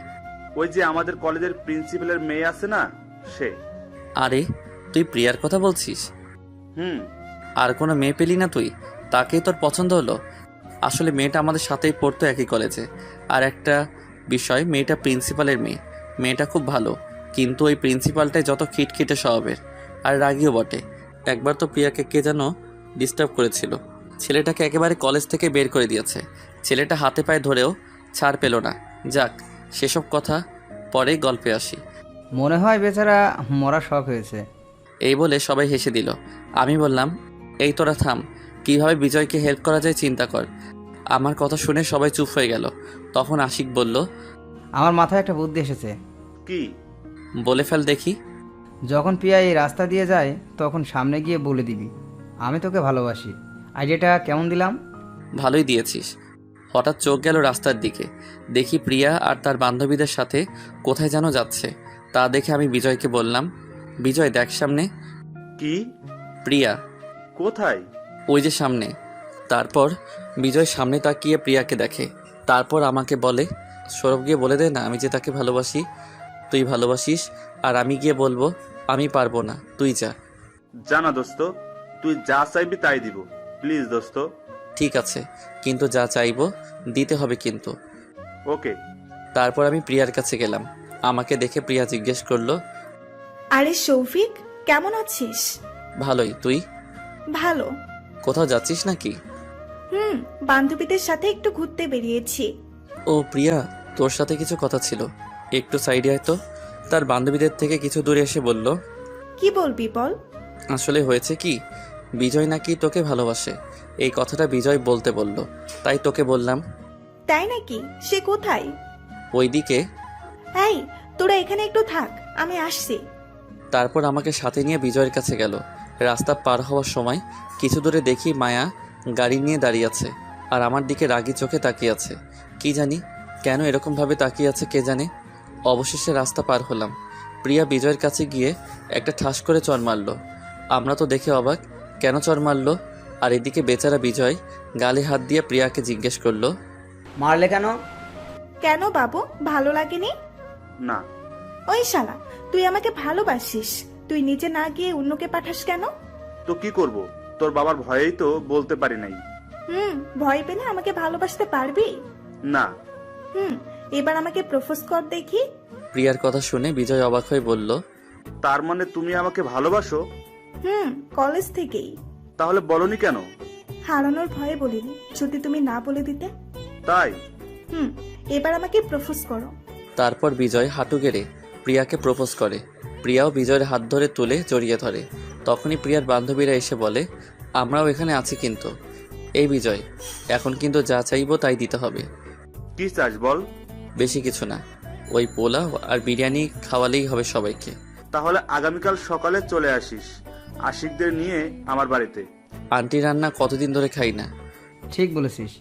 ওই যে আমাদের কলেজের প্রিন্সিপালের মেয়ে আছে না, সে। আরে তুই প্রিয়ার কথা বলছিস? হুম। আর কোনো মেয়ে পেলি না তুই? তাকেই তোর পছন্দ হলো? আসলে মেয়েটা আমাদের সাথেই পড়তো একই কলেজে। আর একটা বিষয়, মেয়েটা প্রিন্সিপালের মেয়ে। মেয়েটা খুব ভালো, কিন্তু ওই প্রিন্সিপালটাই যত খিটখিটে স্বভাবের, আর রাগীও বটে। একবার তো প্রিয়াকে কে যেন ডিস্টার্ব করেছিল। ছেলেটাকে একেবারে কলেজ থেকে বের করে দিয়েছে। ছেলেটা হাতে পায়ে ধরেও ছাড় পেল না। যাক, সেসব কথা পরে গল্পে আসি। মনে হয় বেচারা মরা শখ হয়েছে। এই বলে সবাই হেসে দিল। আমি বললাম, এই তোরা থাম, কিভাবে বিজয়কে হেল্প করা যায় চিন্তা কর। আমার কথা শুনে সবাই চুপ হয়ে গেল। তখন আশিক বলল, আমার মাথায় একটা বুদ্ধি এসেছে। কি? বলে ফেল দেখি। যখন প্রিয়া এই রাস্তা দিয়ে যায় তখন সামনে গিয়ে বলে দিবি, আমি তোকে ভালোবাসি। আইডিয়াটা কেমন দিলাম? ভালোই দিয়েছিস। হঠাৎ চোখ গেল রাস্তার দিকে। দেখি প্রিয়া আর তার বান্ধবীদের সাথে কোথায় যেন যাচ্ছে। তা দেখে আমি বিজয়কে বললাম, বিজয় দেখ সামনে। কি? প্রিয়া। কোথায়? ওই যে সামনে। তারপর বিজয় সামনে তাকিয়ে প্রিয়াকে দেখে। তারপর আমাকে বলে, সৌরভ গিয়ে বলে দে না আমি যে তাকে ভালোবাসি। তুই ভালোবাসিস আর আমি গিয়ে বলবো আমি পারবো না, তুই যা। জানা দোস্ত, তুই যা চাইবি তাই দিব, প্লিজ দোস্ত। ঠিক আছে, কিন্তু যা চাইবো দিতে হবে কিন্তু। ওকে। তারপর আমি প্রিয়ার কাছে গেলাম। আমাকে দেখে প্রিয়া জিজ্ঞেস করলো, আরে শৌফিক, কেমন আছিস? ভালোই, তুই? ভালো। কোথাও যাচ্ছিস নাকি? বান্ধবীদের সাথে একটু ঘুরতে বেরিয়েছি। ও প্রিয়া, তোর সাথে কিছু কথা ছিল, একটু সাইডে আয় তো। তার বান্ধবীদের থেকে কিছু দূরে এসে বলল, কি বলবি বল। আসলে হয়েছে কি, বিজয় নাকি তোকে ভালোবাসে। এই কথাটা বিজয় বলতে বলল, তাই তোকে বললাম। তাই নাকি? সে কোথায়? ওইদিকে। এই, তোরা এখানে একটু থাক, আমি আসছি। তারপর আমাকে সাথে নিয়ে বিজয়ের কাছে গেল। রাস্তা পার হওয়ার সময় কিছু দূরে দেখি মায়া গাড়ি নিয়ে দাঁড়িয়ে আছে আর আমার দিকে রাগী চোখে তাকিয়ে আছে। কি জানি কেন এরকমভাবে তাকিয়ে আছে কে জানে। অবশেষে রাস্তা পার হলাম। প্রিয়া বিজয়ের কাছে গিয়ে একটা ঠাস করে চড় মারল। আমরা তো দেখে অবাক, কেন চড় মারল। আর এদিকে বেচারা বিজয় গালে হাত দিয়ে প্রিয়াকে জিজ্ঞেস করলো, মারলে কেন? কেন বাবু, ভালো লাগেনি? না। ওই শালা, তুই আমাকে ভালোবাসিস, তুই নিজে না গিয়ে অন্যকে পাঠাস কেন? তো কি করব, তোর বাবার ভয়েই তো বলতে পারি নাই। ভয় পেলে আমাকে ভালোবাসতে পারবি? না। এবার আমাকে প্রপোজ কর দেখি। প্রিয়ার কথা শুনে বিজয় অবাক হয়ে বলল, তার মানে তুমি আমাকে ভালোবাসো? কলেজ থেকেই। তাহলে বলনি কেন? হারানোর ভয়ে বলিনি, যদি তুমি না বলে দিতে। তাই? এবার আমাকে প্রপোজ করো। তারপর বিজয় হাঁটু গেড়ে প্রিয়াকে প্রপোজ করে। প্রিয়াও বিজয়ের হাত ধরে তুলে জড়িয়ে ধরে। তখনই প্রিয়ার বান্ধবীরা এসে বলে, আমরাও এখানে আছি কিন্তু। এই বিজয়, এখন কিন্তু যা চাইবো তাই দিতে হবে। কি চাস বল? বেশি কিছু না, ওই পোলাও আর বিরিয়ানি খাওয়ালেই হবে সবাইকে। তাহলে আগামীকাল সকালে চলে আসিস আশিকদের নিয়ে আমার বাড়িতে। আন্টি রান্না কতদিন ধরে খাই না। ঠিক বলেছিস।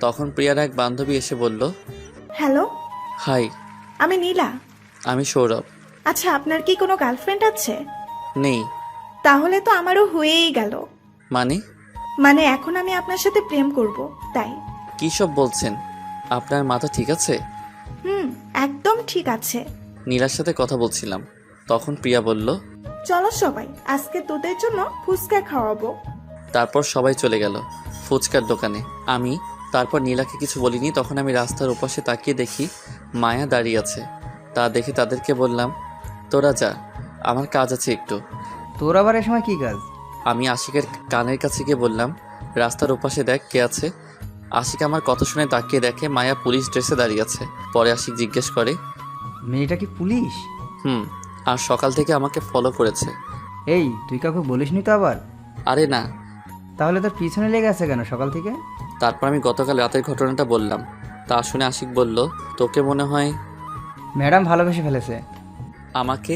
তখন প্রিয়ার এক বান্ধবী এসে বলল, হ্যালো, হাই, আমি নীলা। আমি সৌরভ। আচ্ছা, আপনার কি কোনো গার্লফ্রেন্ড আছে? নেই। তাহলে তো আমারও হয়েই গেল। মানে এখন আমি আপনার সাথে প্রেম করব, তাই। কী সব বলছেন? আপনার মাথা ঠিক আছে? একদম ঠিক আছে। নীলার সাথে কথা বলছিলাম। তখন প্রিয়া বলল, চলো সবাই, আজকে তোদের জন্য ফুচকা খাওয়াবো। তারপর সবাই চলে গেল ফুচকার দোকানে। তারপর নীলাকে কিছু বলিনি। তখন আমি রাস্তার ওপাশে তাকিয়ে দেখি মায়া দাঁড়িয়ে আছে। তা দেখে তাদেরকে বললাম, তোরা যা, আমার কাজ আছে একটু। তোর আবার এ সময় কি কাজ? আমি আশিকের কানের কাছে গিয়ে বললাম, রাস্তার ওপাশে দেখ কে আছে। আশিক আমার কথা শুনে তাকিয়ে দেখে মায়া পুলিশ ড্রেসে দাঁড়িয়ে আছে। পরে আশিক জিজ্ঞেস করে, মেয়েটা কি পুলিশ? আর সকাল থেকে আমাকে ফলো করেছে। এই, তুই কাউকে বলিসনি তো আবার? আরে না। তাহলে তোর পিছনে লেগে আছে কেন সকাল থেকে? তারপর আমি গতকাল রাতের ঘটনাটা বললাম। তা শুনে আশিক বলল, তোকে মনে হয় ম্যাডাম ভালোবেসে ফেলেছে। আমাকে?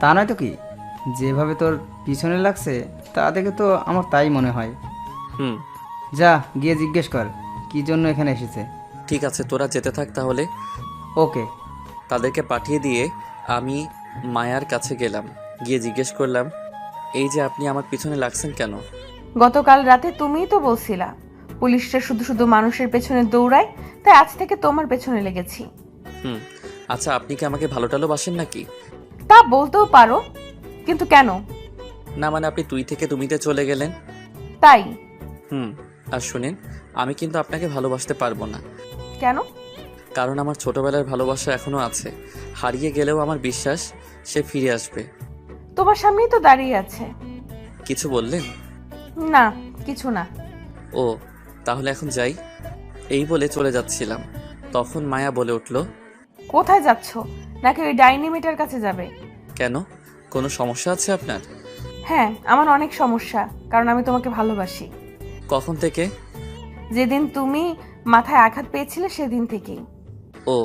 তা নয় তো কি, যেভাবে তোর পিছনে লাগছে তা দেখে তো আমার তাই মনে হয়। যা গিয়ে জিজ্ঞেস কর কি জন্য এখানে এসেছে। ঠিক আছে, তোরা যেতে থাক তাহলে। ওকে। তাদেরকে পাঠিয়ে দিয়ে আমি মায়ার কাছে গেলাম। গিয়ে জিজ্ঞেস করলাম, এই যে আপনি আমার পিছনে লাগছেন কেন? গতকাল রাতে তুমিই তো বলছিলা পুলিশরা শুধু শুধু মানুষের পেছনে দৌড়ায়, তাই আজ থেকে তোমার পেছনে লেগেছি। আচ্ছা, আপনি কি আমাকে ভালো টালোবাসেন নাকি? তা বলতেও পারো, কিন্তু কেন? না মানে আপনি তুই থেকে তুমিতে চলে গেলেন তাই? আর শুনেন, আমি কিন্তু আপনাকে ভালোবাসতে পারবো না। কেন? কারণ আমার ছোটবেলার ভালোবাসা এখনো আছে। হারিয়ে গেলেও আমার বিশ্বাস সে ফিরে আসবে। তোমার সামনেই তো দাঁড়িয়ে আছে। কিছু বললেন? না, কিছু না। ও, তাহলে এখন যাই। এই বলে চলে যাচ্ছিলাম, তখন মায়া বলে উঠল, কোথায় যাচ্ছ? নাকি ওই ডাইনি মেটার কাছে যাবে? কেন, কোনো সমস্যা আছে আপনার? হ্যাঁ, আমার অনেক সমস্যা, কারণ আমি তোমাকে ভালোবাসি। কখন থেকে? যেদিন তুমি মাথায় আঘাত পেয়েছিলে সেদিন থেকেই। ও,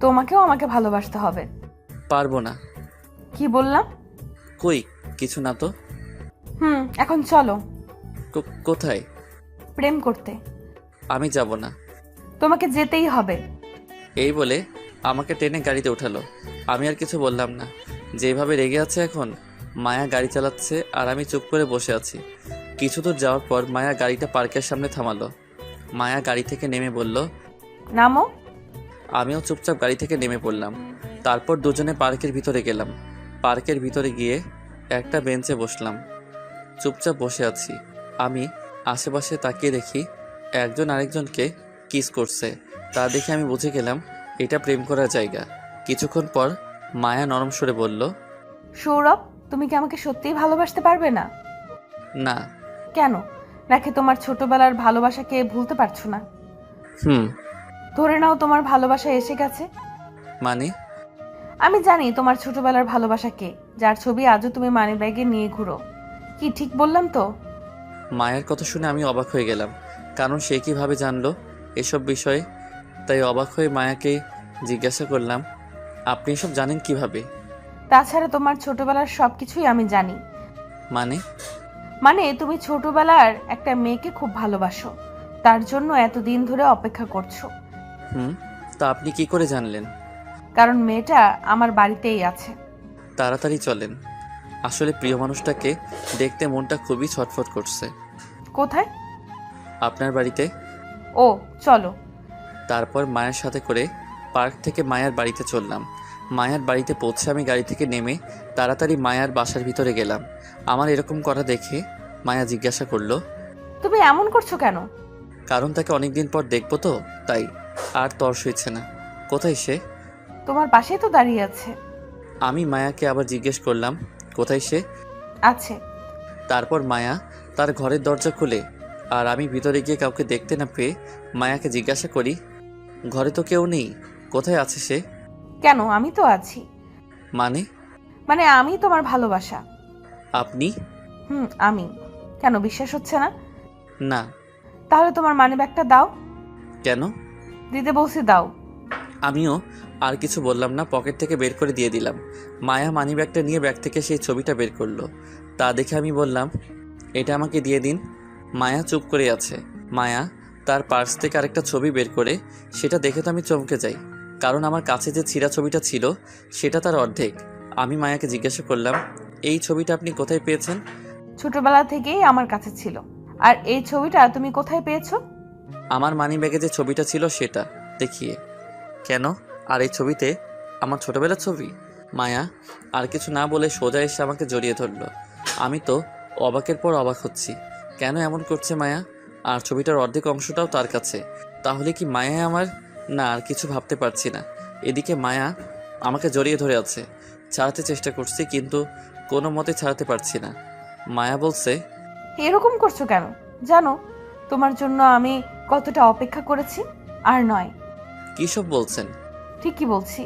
তোমাকেও আমাকে ভালোবাসতে হবে। পারবো না। কি বললাম? কই কিছু না তো। এখন চলো। কোথায়? প্রেম করতে। আমি যাব না। তোমাকে যেতেই হবে। এই বলে আমাকে টেনে গাড়িতে উঠালো। আমি আর কিছু বললাম না। যেভাবে রেগে আছে এখন, মায়া গাড়ি চালাচ্ছে আর আমি চুপ করে বসে আছি। কিছু দূর যাওয়ার পর মায়া গাড়িটা পার্কের সামনে থামালো। মায়া গাড়ি থেকে নেমে বলল, নামো। আমিও চুপচাপ গাড়ি থেকে নেমে পড়লাম। তারপর দুজনে পার্কের ভিতরে গেলাম। পার্কের ভিতরে গিয়ে একটা বেঞ্চে বসলাম। চুপচাপ বসে আছি। আমি আশেপাশে তাকিয়ে দেখি একজন আরেকজনকে কিস করছে। তা দেখে আমি বুঝে গেলাম এটা প্রেম করার জায়গা। কিছুক্ষণ পর মায়া নরম সুরে বলল, সৌরভ, তুমি কি আমাকে সত্যিই ভালোবাসতে পারবে না? না। কেন? নাকি তোমার ছোটবেলার ভালোবাসাকে ভুলতে পারছো না? ধরে নাও তোমার ভালোবাসা এসে গেছে। মানে? আমি জানি তোমার ছোটবেলার ভালোবাসা কে, যার ছবি আজও তুমি মানি ব্যাগে নিয়ে ঘুরো। কি ঠিক বললাম তো? মায়ের কথা শুনে আমি অবাক হয়ে গেলাম, কারণ সে কিভাবে জানলো এসব বিষয়ে। তাই অবাক হয়ে মায়াকে জিজ্ঞাসা করলাম, আপনি এসব জানেন কিভাবে? তাছাড়া তোমার ছোটবেলার সবকিছুই আমি জানি। মানে তুমি ছোটবেলার একটা মেয়েকে খুব ভালোবাসো, তার জন্য এতদিন ধরে অপেক্ষা করছো। তা আপনি কি করে জানলেন? কারণ মেয়েটা আমার বাড়িতেই আছে। তাড়াতাড়ি চলেন, আসলে প্রিয় মানুষটাকে দেখতে মনটা খুবই ছটফট করছে। কোথায়? আপনার বাড়িতে। ও, চলো। তারপর মায়ের সাথে করে পার্ক থেকে মায়ের বাড়িতে চললাম। মায়ার বাড়িতে পৌঁছে আমি গাড়ি থেকে নেমে তাড়াতাড়ি মায়ার বাসার ভিতরে গেলাম। আমার এরকম করা দেখে মায়া জিজ্ঞাসা করলো, তুমি এমন করছো কেন? কারণ তাকে অনেকদিন পর দেখবো তো তাই। আর তর্স হয়েছে না। কোথায় সে? তোমার পাশেই তো দাঁড়িয়ে আছে। আমি মায়াকে আবার জিজ্ঞেস করলাম, কোথায় সে? আছে। তারপর মায়া তার ঘরের দরজা খুলে আর আমি ভিতরে গিয়ে কাউকে দেখতে না পেয়ে মায়াকে জিজ্ঞাসা করি, ঘরে তো কেউ নেই, কোথায় আছে সে? কেন, আমি তো আছি। মানে আমি তোমার ভালোবাসা। আপনি? আমি। কেন বিশ্বাস হচ্ছে না? না। তাহলে তোমার মানিব্যাগটা দাও। কেন? দিতে বলছি, দাও। আমিও আর কিছু বললাম না, পকেট থেকে বের করে দিয়ে দিলাম। মায়া মানিব্যাগটা নিয়ে ব্যাগ থেকে সেই ছবিটা বের করলো। তা দেখে আমি বললাম, এটা আমাকে দিয়ে দিন। মায়া চুপ করে আছে। মায়া তার পার্স থেকে আরেকটা ছবি বের করে সেটা দেখে তো আমি চমকে যাই, কারণ আমার কাছে যে ছিঁড়া ছবিটা ছিল সেটা তার অর্ধেক। আমি মায়াকে জিজ্ঞাসা করলাম, এই ছবিটা আপনি কোথায় পেয়েছেন? ছোটবেলা থেকেই আমার কাছে ছিল। আর এই ছবিটা তুমি কোথায় পেয়েছো? আমার মানিব্যাগে যে ছবিটা ছিল সেটা দেখিয়ে। কেন? আর এই ছবিতে আমার ছোটবেলার ছবি? মায়া আর কিছু না বলে সোজা এসে আমাকে জড়িয়ে ধরলো। আমি তো অবাকের পর অবাক হচ্ছি, কেন এমন করছে মায়া? আর ছবিটার অর্ধেক অংশটাও তার কাছে। তাহলে কি মায়া আমার? না, আর কিছু ভাবতে পারছি না। এদিকে মায়া আমাকে জড়িয়ে ধরে আছে। ছাড়াতে চেষ্টা করছি কিন্তু কোনো মতে ছাড়াতে পারছি না। মায়া বলছে, এরকম করছো কেন? জানো তোমার জন্য আমি কতটা অপেক্ষা করেছি। আর নয়। কী সব বলছেন? ঠিকই বলছি।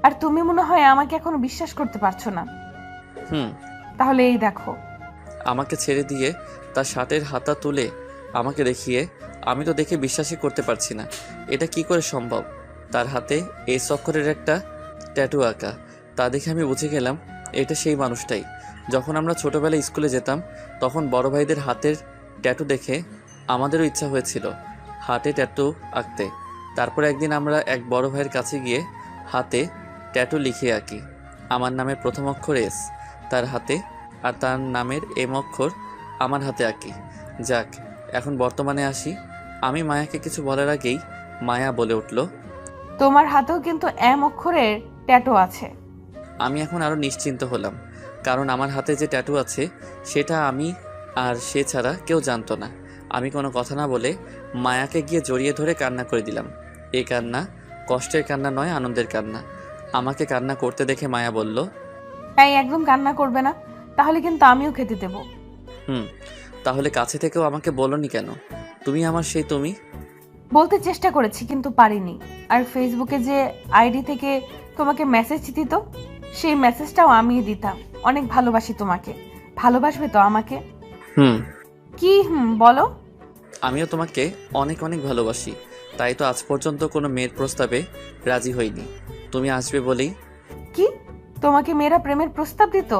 আর তুমি মনে হয় আমাকে এখনো বিশ্বাস করতে পারছো না। তাহলে এই দেখো। আমাকে ছেড়ে দিয়ে তার শার্টের হাতা তুলে আমাকে দেখিয়ে, আমি তো দেখে বিশ্বাসই করতে পারছি না। এটা কি করে সম্ভব? তার হাতে এই অক্ষরের একটা ট্যাটু আঁকা। তা দেখে আমি বুঝে গেলাম এটা সেই মানুষটাই। যখন আমরা ছোটবেলায় স্কুলে যেতাম তখন বড় ভাইদের হাতের ট্যাটু দেখে আমাদেরও ইচ্ছা হয়েছিল হাতে ট্যাটু আঁকতে। তারপর একদিন আমরা এক বড় ভাইয়ের কাছে গিয়ে হাতে ট্যাটু লিখে আঁকি। আমার নামের প্রথম অক্ষর এস তার হাতে, আর তার নামের এম অক্ষর আমার হাতে আঁকি। যাক, এখন বর্তমানে আসি। আমি মায়াকে কিছু বলার আগেই মায়া বলে উঠল, তোমার হাতেও কিন্তু এম অক্ষরের ট্যাটু আছে। আমি এখন আরও নিশ্চিন্ত হলাম, কারণ আমার হাতে যে ট্যাটু আছে সেটা আমি আর সে ছাড়া কেউ জানতো না। আমি কোনো কথা না বলে মায়াকে গিয়ে জড়িয়ে ধরে কান্না করে দিলাম। এই কান্না কষ্টের কান্না নয়, আনন্দের কান্না। আমাকে কান্না করতে দেখে মায়া বলল, তাই একদম কান্না করবে না, তাহলে কিন্তু আমিও খেতে দেব। তাহলে কাছে থেকেও আমাকে বলনি কেন? তুমি আমার সেই তুমি। বলতে চেষ্টা করেছি কিন্তু পারিনি। আর ফেসবুকে যে আইডি থেকে তোমাকে মেসেজ দিত সেই মেসেজটাও আমিই দিতাম। অনেক ভালোবাসি তোমাকে। ভালোবাসবে তো আমাকে? কি বলো? আমিও তোমাকে অনেক অনেক ভালোবাসি, তাই তো আজ পর্যন্ত কোনো মেয়ের প্রস্তাবে রাজি হইনি। তুমি আসবে বলেই। কি? তোমাকে মেয়েরা প্রেমের প্রস্তাব দিত?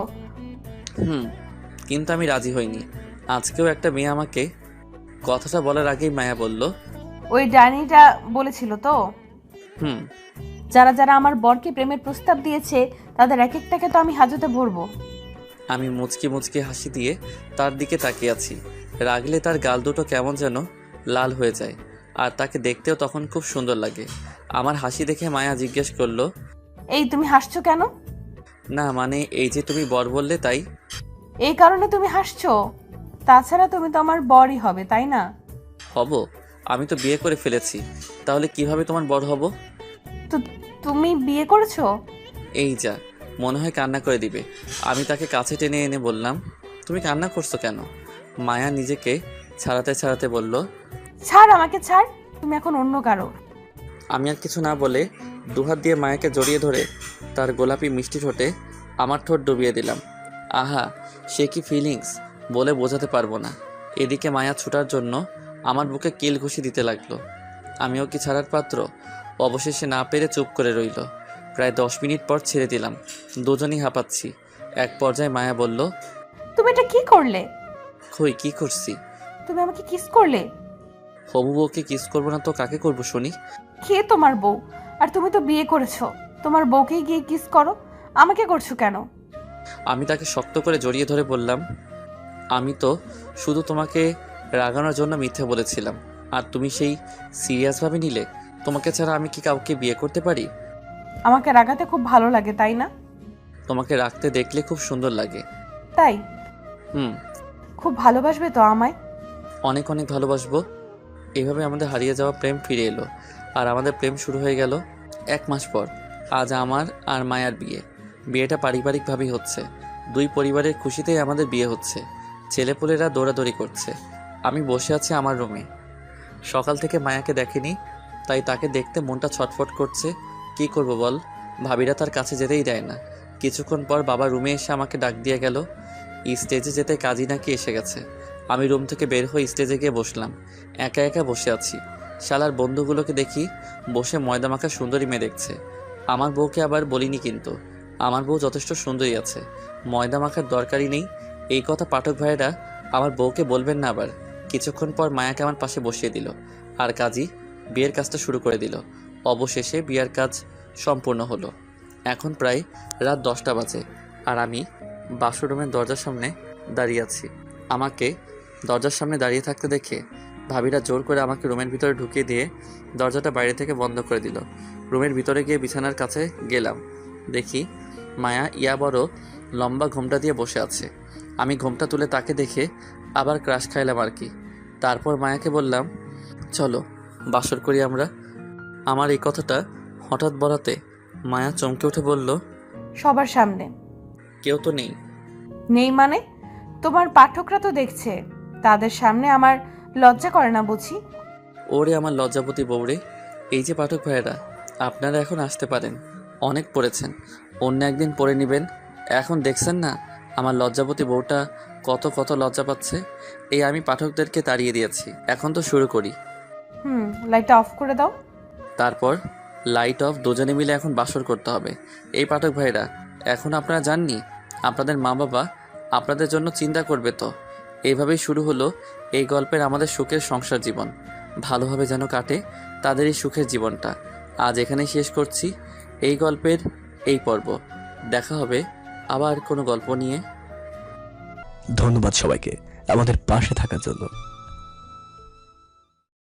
কিন্তু আমি রাজি হইনি। আজকেও একটা মেয়ে আমাকে কথাটা বলার আগেই মায়া বলল, ওই ডাইনিটা বলেছিল তো? যারা যারা আমার বরকে প্রেমের প্রস্তাব দিয়েছে তাদের এক একটাকে তো আমি হাজতে ভরবো। আমি মুচকি মুচকি হাসি দিয়ে তার দিকে তাকিয়ে আছি। রাগলে তার গাল দুটো কেমন যেন লাল হয়ে যায়, আর তাকে দেখতেও তখন খুব সুন্দর লাগে। আমার হাসি দেখে মায়া জিজ্ঞেস করলো, এই তুমি হাসছো কেন? না মানে এই যে তুমি বর বললে তাই। এই কারণে তুমি হাসছো? তাছাড়া তুমি তো আমার বরই হবে, তাই না? হব? আমি তো বিয়ে করে ফেলেছি, তাহলে কিভাবে তোমার বর হব? তো তুমি বিয়ে করেছো? এই যা, মনে হয় কান্না করে দিবে। আমি তাকে কাছে টেনে এনে বললাম, তুমি কান্না করছো কেন? মায়া নিজেকে ছাড়াতে ছাড়াতে বলল, ছাড়, আমাকে ছাড়, তুমি এখন অন্য কারো। আমি আর কিছু না বলে দুহাত দিয়ে মায়াকে জড়িয়ে ধরে তার গোলাপি মিষ্টি ঠোঁটে আমার ঠোঁট ডুবিয়ে দিলাম। আহা, সে কি ফিলিংস বলে বোঝাতে পারবো না। এদিকে মায়া ছুটার জন্য আমার বুকে কিল ঘুষি দিতে লাগলো। আমিও কি ছাড়ার পাত্র? অবশেষে না পেরে চুপ করে রইল। প্রায় 10 মিনিট পর ছেড়ে দিলাম। দুজনই হাঁপাচ্ছি। এক পর্যায়ে মায়া বলল, তুমি এটা কি করলে? কই কি করছি? তুমি আমাকে কিস করলে। হবু বউকে কিস করবো না তো কাকে করবো শুনি? কে তোমার বউ? আর তুমি তো বিয়ে করেছো, তোমার বউকে গিয়ে কিস করো, আমাকে করছো কেন? আমি তাকে শক্ত করে জড়িয়ে ধরে বললাম, আমি তো শুধু তোমাকে রাগানোর জন্য মিথ্যে বলেছিলাম, আর তুমি সেই সিরিয়াসভাবে নিলে। তোমাকে ছাড়া আমি কি কাউকে বিয়ে করতে পারি? আমাকে রাগাতে খুব ভালো লাগে, তাই না? তোমাকে রাখতে দেখলে খুব সুন্দর লাগে। তাই? হুম। খুব ভালোবাসবে তো আমায়? অনেক অনেক ভালোবাসবো। এভাবে আমাদের হারিয়ে যাওয়া প্রেম ফিরে এলো, আর আমাদের প্রেম শুরু হয়ে গেল 1 মাস পর। আজ আমার আর মায়ার বিয়ে। বিয়েটা পারিবারিকভাবেই হচ্ছে। দুই পরিবারের খুশিতেই আমাদের বিয়ে হচ্ছে। ছেলেপুলেরা দৌড়াদৌড়ি করছে। আমি বসে আছি আমার রুমে। সকাল থেকে মায়াকে দেখেনি, তাই তাকে দেখতে মনটা ছটফট করছে। কি করব বল, ভাবিরা তার কাছে যেতেই দেয় না। কিছুক্ষণ পর বাবা রুমে এসে আমাকে ডাক দিয়ে গেল। স্টেজে যেতে কাজী নাকি এসে গেছে। আমি রুম থেকে বের হয়ে স্টেজে গিয়ে বসলাম। একা একা বসে আছি। শালার বন্ধুগুলোকে দেখি বসে ময়দা মাখা সুন্দরী মেয়ে দেখছে। আমার বউকে আবার বলিনি, কিন্তু আমার বউ যথেষ্ট সুন্দরী আছে, ময়দা মাখার দরকারই নেই। এই কথা পাঠক ভাইয়েরা আমার বউকে বলবেন না আবার। কিছুক্ষণ পর মায়াকে আমার পাশে বসিয়ে দিল, আর কাজী বিয়ের কাজটা শুরু করে দিল। অবশেষে বিয়ের কাজ সম্পূর্ণ হলো। এখন প্রায় রাত 10টা বাজে, আর আমি বাথরুমের দরজার সামনে দাঁড়িয়ে আছি। আমাকে দরজার সামনে দাঁড়িয়ে থাকতে দেখে ভাবিরা জোর করে আমাকে রুমের ভিতরে ঢুকিয়ে দিয়ে দরজাটা বাইরে থেকে বন্ধ করে দিল। রুমের ভিতরে গিয়ে বিছানার কাছে গেলাম। দেখি মায়া ইয়া বড় লম্বা ঘোমটা দিয়ে বসে আছে। আমি ঘোমটা তুলে তাকে দেখে আবার ক্রাশ খাইলাম আর কি। তারপর মায়াকে বললাম, চলো বাসর করি আমরা। আমার এই কথাটা হঠাৎ বলাতে মায়া চমকে উঠে বলল, সবার সামনে? কেউ তো নেই। নেই মানে? তোমার পাঠকরা তো দেখছে, তাদের সামনে আমার লজ্জা করে না বুঝি? ওরে আমার লজ্জাপতি বউরে। এই যে পাঠক ভাইয়েরা, আপনারা এখন আসতে পারেন। অনেক পড়েছেন, অন্য একদিন পড়ে নেবেন। এখন দেখছেন না আমার লজ্জাপতি বউটা কত কত লজ্জা পাচ্ছে। এই আমি পাঠকদেরকে তাড়িয়ে দিয়েছি, এখন তো শুরু করি। লাইটটা অফ করে দাও। তারপর লাইট অফ, দুজনে মিলে এখন বাসর করতে হবে। এই পাঠক ভাইরা, এখন আপনারা জাননি আপনাদের মা বাবা আপনাদের জন্য চিন্তা করবে তো। এইভাবেই শুরু হলো এই গল্পের আমাদের সুখের সংসার জীবন। ভালোভাবে যেন কাটে তাদের এই সুখের জীবনটা। আজ এখানেই শেষ করছি এই গল্পের এই পর্ব। দেখা হবে আবার কোনো গল্প নিয়ে। ধন্যবাদ সবাইকে আমাদের পাশে থাকার জন্য।